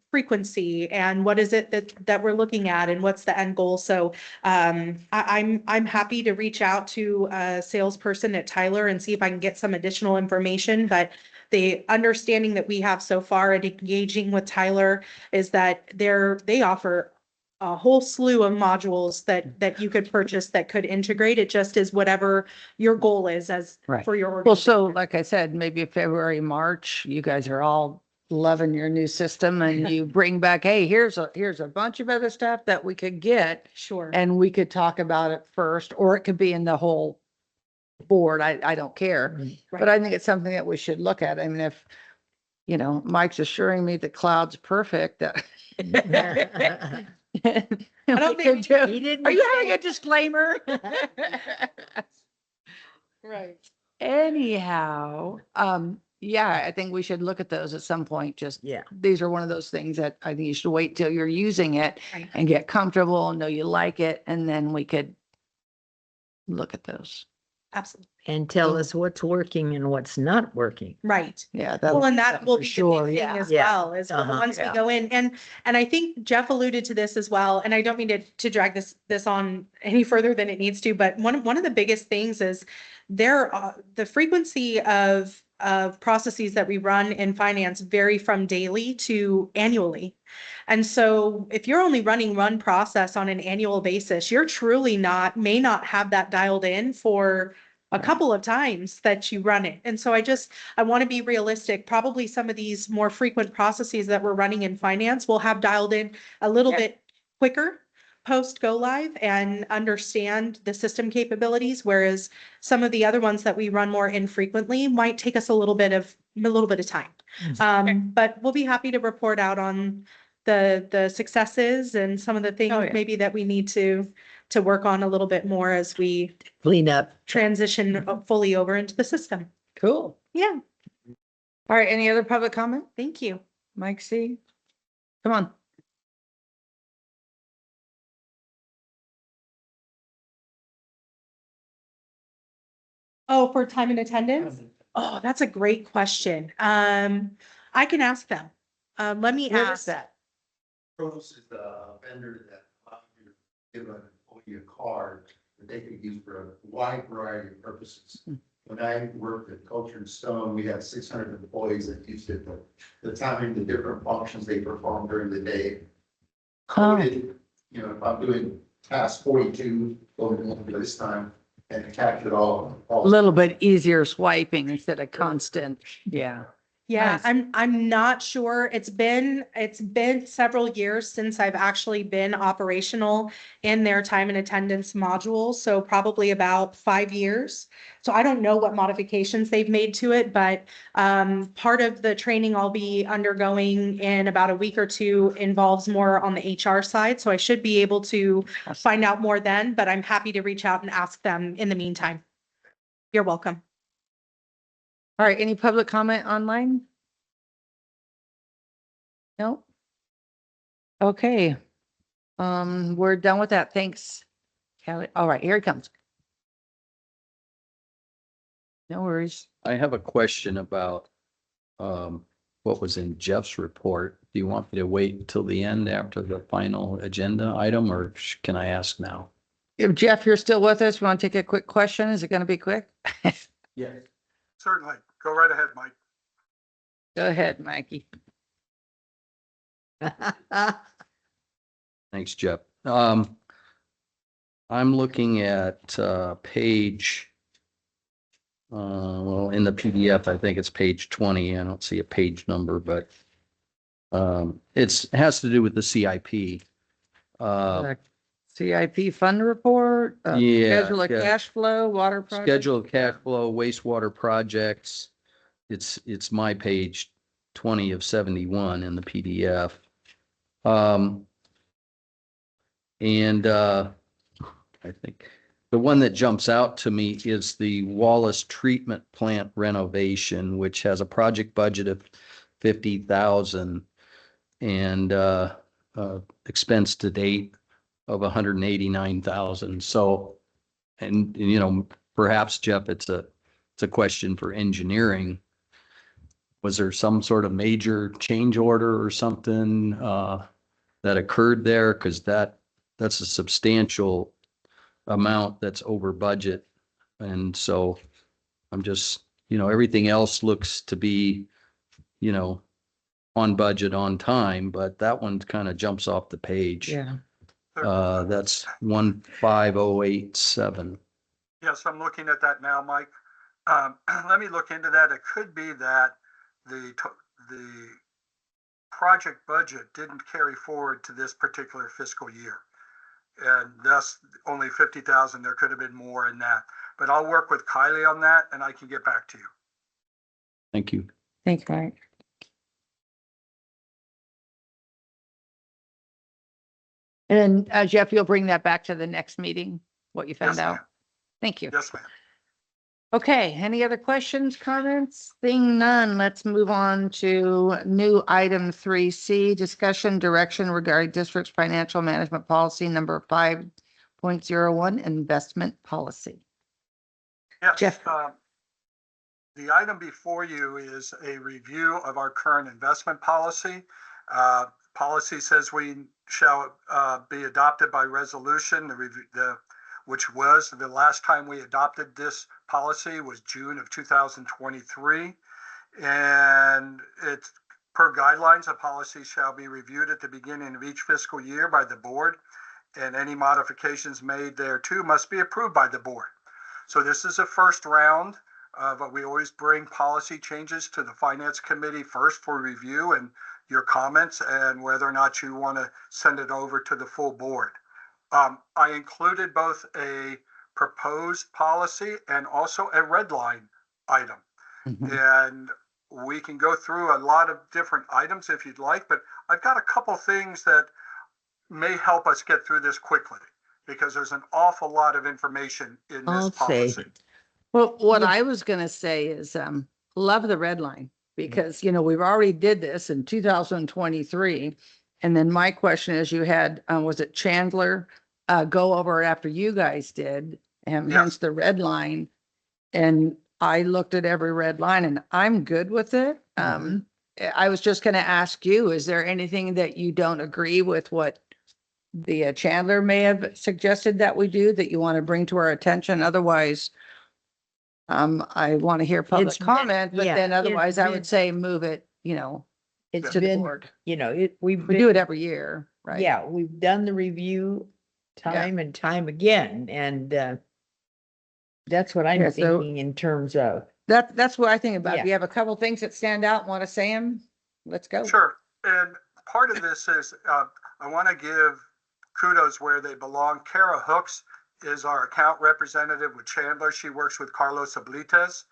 frequency and what is it that we're looking at and what's the end goal? So I'm happy to reach out to a salesperson at Tyler and see if I can get some additional information, but the understanding that we have so far at engaging with Tyler is that they offer a whole slew of modules that you could purchase that could integrate. It just is whatever your goal is as Right. for your Well, so organization. like I said, maybe February, March, you guys are all loving your new system and you bring back, hey, here's a bunch of other stuff that we could get Sure. and we could talk about it first, or it could be in the whole board. I don't care. But Right. I think it's something that we should look at. I mean, if, you know, Mike's assuring me the cloud's perfect, that. I don't think He didn't Are you say- having a disclaimer? Right. Anyhow, yeah, I think we should look at those at some point. Just, Yeah. these are one of those things that I think you should wait till you're using it Right. and get comfortable and know you like it, and then we could look at those. Absolutely. And tell us what's working and what's not working. Right. Yeah. Well, and that will for be the sure, big thing yeah. as Yeah. well, is once we Yeah. go in, and I think Jeff alluded to this as well, and I don't mean to drag this on any further than it needs to, but one of the biggest things is the frequency of processes that we run in finance vary from daily to annually. And so if you're only running one process on an annual basis, you're truly may not have that dialed in for a couple of times that you run it. And so I want to be realistic. Probably some of these more frequent processes that we're running in finance will have dialed in a little Yeah. bit quicker post go live and understand the system capabilities, whereas some of the other ones that we run more infrequently might take us a little bit of time. But we'll be happy to report out on the successes and some of the things Oh, yeah. maybe that we need to work on a little bit more as we Clean up. transition fully over into the system. Cool. Yeah, All right. Any other public comment? thank you. Mike C? Come on. Oh, for time and attendance? Oh, that's a great question. I can ask them. Let me Where is ask. that? Pros is the vendor that allows you to give an employee a card that they can use for a wide variety of purposes. When I worked at Culture and Stone, we had 600 employees that used it, the time, the different functions they perform during the day. Coded, you know, if I'm doing task 42, going into this time, and it captured all. A little bit easier swiping instead of constant. Yeah. Yeah, Nice. I'm not sure. It's been several years since I've actually been operational in their time and attendance module, so probably about 5 years. So I don't know what modifications they've made to it, but part of the training I'll be undergoing in about a week or two involves more on the HR side, so I should be able to find out more then, but I'm happy to reach out and ask them in the meantime. You're welcome. All right. Any public comment online? No? Okay. We're done with that. Thanks, Kelly. All right, here it comes. No worries. I have a question about what was in Jeff's report. Do you want me to wait until the end after the final agenda item, or can I ask now? If Jeff, you're still with us, we want to take a quick question? Is it going to be quick? Yeah. Certainly. Go right ahead, Mike. Go ahead, Mikey. Thanks, Jeff. I'm looking at page, well, in the PDF, I think it's page 20. I don't see a page number, but it has to do with the CIP. CIP fund report? Yeah, Schedule of yeah. cash flow, water project? Schedule of cash flow, wastewater projects. It's my page 20 of 71 in the PDF. I think the one that jumps out to me is the Wallace Treatment Plant renovation, which has a project budget of 50,000 and expense to date of 189,000. So, and you know, perhaps Jeff, it's a question for engineering. Was there some sort of major change order or something that occurred there? Because that's a substantial amount that's over budget. And so I'm just, you know, everything else looks to be, you know, on budget, on time, but that one kind of jumps off the page. Yeah. That's 15087. Yes, I'm looking at that now, Mike. Let me look into that. It could be that the project budget didn't carry forward to this particular fiscal year. And thus only 50,000. There could have been more in that, but I'll work with Kylie on that and I can get back to you. Thank you. Thanks, Mike. And Jeff, you'll bring that back to the next meeting, what you found Yes, out? ma'am. Thank you. Yes, ma'am. Okay, any other questions, comments? Seeing none, let's move on to new item 3C, discussion direction regarding district's financial management policy number 5.01, investment policy. Yes. Jeff. The item before you is a review of our current investment policy. Policy says we shall be adopted by resolution. Which was the last time we adopted this policy was June of 2023. And it's per guidelines, a policy shall be reviewed at the beginning of each fiscal year by the board, and any modifications made thereto must be approved by the board. So this is a first round, but we always bring policy changes to the finance committee first for review and your comments and whether or not you want to send it over to the full board. I included both a proposed policy and also a red line item. And we can go through a lot of different items if you'd like, but I've got a couple things that may help us get through this quickly because there's an awful lot of information in this policy. Well, what I was gonna say is, love the red line because, you know, we've already did this in 2023. And then my question is you had, was it Chandler, go over it after you guys did, and Yes. hence the red line. And I looked at every red line and I'm good with it. I was just gonna ask you, is there anything that you don't agree with what the Chandler may have suggested that we do that you want to bring to our attention? Otherwise, I want to hear public It's been- comment, but yeah, then it's otherwise I been- would say move it, you know, It's to the been, board. we've We do it every year, right? yeah, we've done the review time and time again, and that's what I'm Yeah, so- thinking in terms of, That's what I think about. Yeah. If you have a couple things that stand out, want to say them, let's go. Sure. And part of this is I want to give kudos where they belong. Kara Hooks is our account representative with Chandler. She works with Carlos Oblites.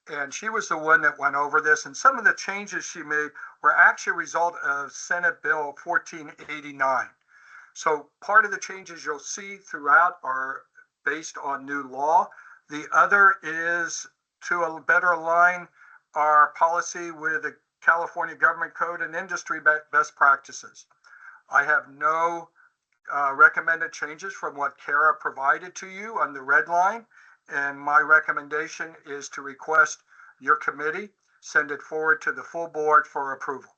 And she was the one that went over this. And some of the changes she made were actually a result of Senate Bill 1489. So part of the changes you'll see throughout are based on new law. The other is to better align our policy with the California Government Code and industry best practices. I have no recommended changes from what Kara provided to you on the red line. And my recommendation is to request your committee send it forward to the full board for approval.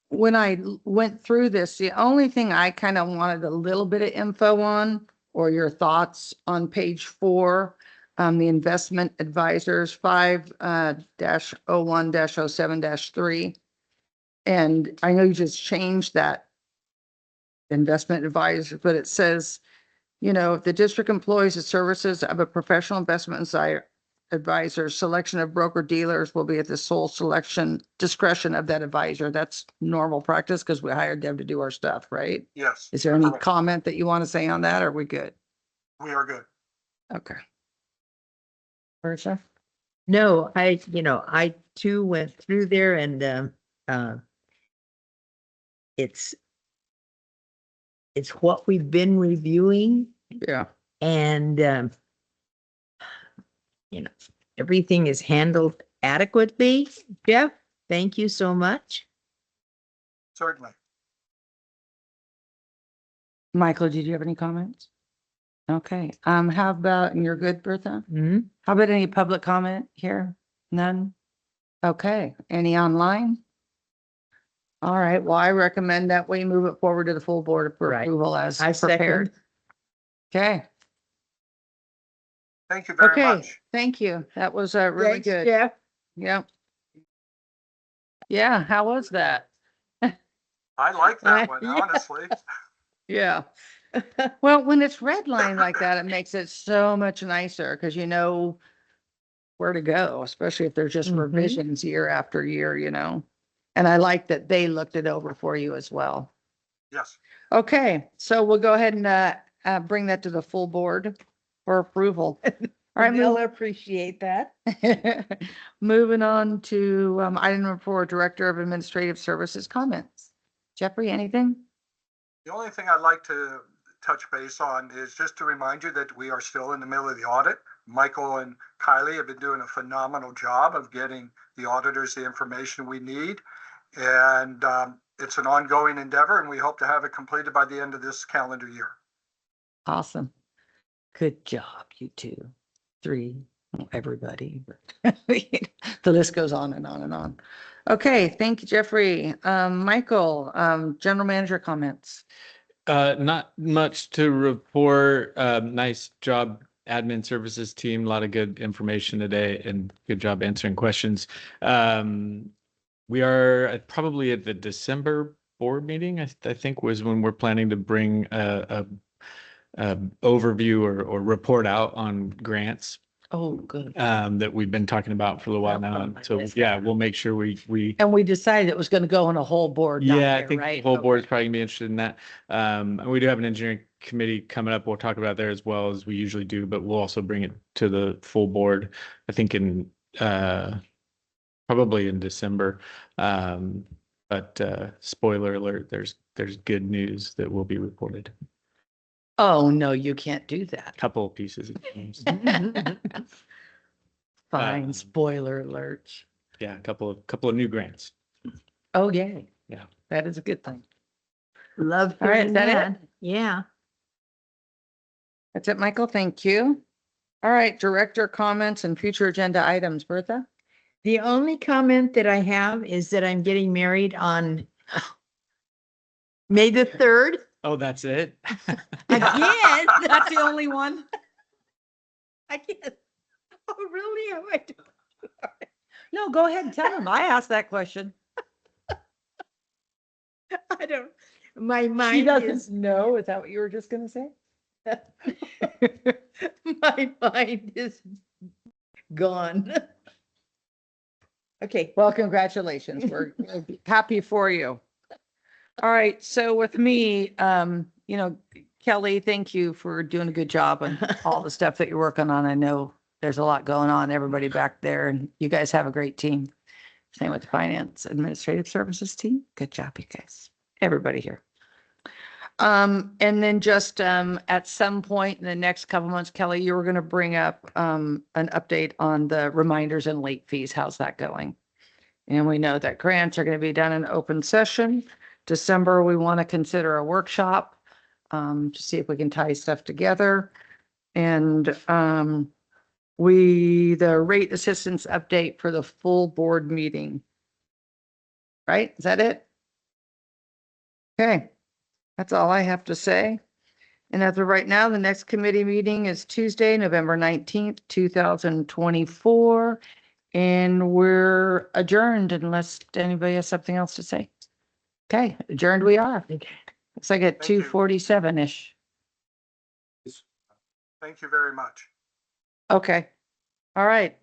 When I went through this, the only thing I kind of wanted a little bit of info on, or your thoughts on page 4, the investment advisors 5-01-07-3. And I know you just changed that investment advisor, but it says, you know, if the district employs the services of a professional investment advisor, selection of broker dealers will be at the sole discretion of that advisor. That's normal practice because we hired them to do our stuff, right? Yes. Is there any correct. comment that you want to say on that? Or are we good? We are good. Okay. Bertha? no, I too went through there and, it's what we've been reviewing Yeah. and, everything is handled adequately. Jeff, thank you so much. Certainly. Michael, did you have any comments? Okay. How about, and you're good, Bertha? Mhm. How about any public comment here? None? Okay. Any online? All right. Well, I recommend that we move it forward to the full board for Right. approval as I prepared. second. Okay. Thank you very Okay. much. Thank you. That was really Thanks, good. Jeff. Yep. Yeah. How was that? I like that one, honestly. Yeah. Well, when it's redlined like that, it makes it so much nicer because you know where to go, especially if there's just Mhm. revisions year after year, you know? And I like that they looked it over for you as well. Yes. Okay, so we'll go ahead and bring that to the full board for approval. All right, They'll appreciate that. moving on to item number 4, Director of Administrative Services comments. Jeffrey, anything? The only thing I'd like to touch base on is just to remind you that we are still in the middle of the audit. Michael and Kylie have been doing a phenomenal job of getting the auditors the information we need. And it's an ongoing endeavor, and we hope to have it completed by the end of this calendar year. Awesome. Good job, you 2, 3, everybody. The list goes on and on and on. Okay, thank you, Jeffrey. Michael, General Manager comments. Not much to report. Nice job, admin services team. A lot of good information today and good job answering questions. We are probably at the December board meeting, I think was when we're planning to bring a overview or report out on grants Oh, good. that we've been talking about for a little while That's now. on my So list. yeah, we'll make sure we And we decided it was going to go on a whole board. yeah, I document, think the right? whole board is Okay. probably gonna be interested in that. And we do have an engineering committee coming up. We'll talk about there as well as we usually do, but we'll also bring it to the full board, I think in probably in December. But spoiler alert, there's good news that will be reported. Oh, no, you can't do that. Couple of pieces of news. Fine, spoiler alert. Yeah, a couple of new grants. Oh, yay. Yeah. That is a good thing. Love All right, hearing is that it? that. Yeah. That's it, Michael. Thank you. All right, director comments and future agenda items. Bertha? The only comment that I have is that I'm getting married on May the 3rd. Oh, that's it? Again. That's the only one? I guess. Oh, really? Am I No, go ahead and tell him. I asked that question. I don't, my She mind doesn't is, know. Is that what you were just going to say? my mind is gone. Okay. Well, congratulations. We're happy for you. All right. So with me, you know, Kelly, thank you for doing a good job on all the stuff that you're working on. I know there's a lot going on, everybody back there, and you guys have a great team. Same with the finance administrative services team. Good job, you guys. Everybody here. And then just at some point in the next couple months, Kelly, you were going to bring up an update on the reminders and late fees. How's that going? And we know that grants are going to be done in open session. December, we want to consider a workshop to see if we can tie stuff together. And the rate assistance update for the full board meeting. Right? Is that it? Okay. That's all I have to say. And as of right now, the next committee meeting is Tuesday, November 19th, 2024. And we're adjourned unless anybody has something else to say. Okay, adjourned we are. Looks like at Thank you. 2:47-ish. Thank you very much. Okay. All right.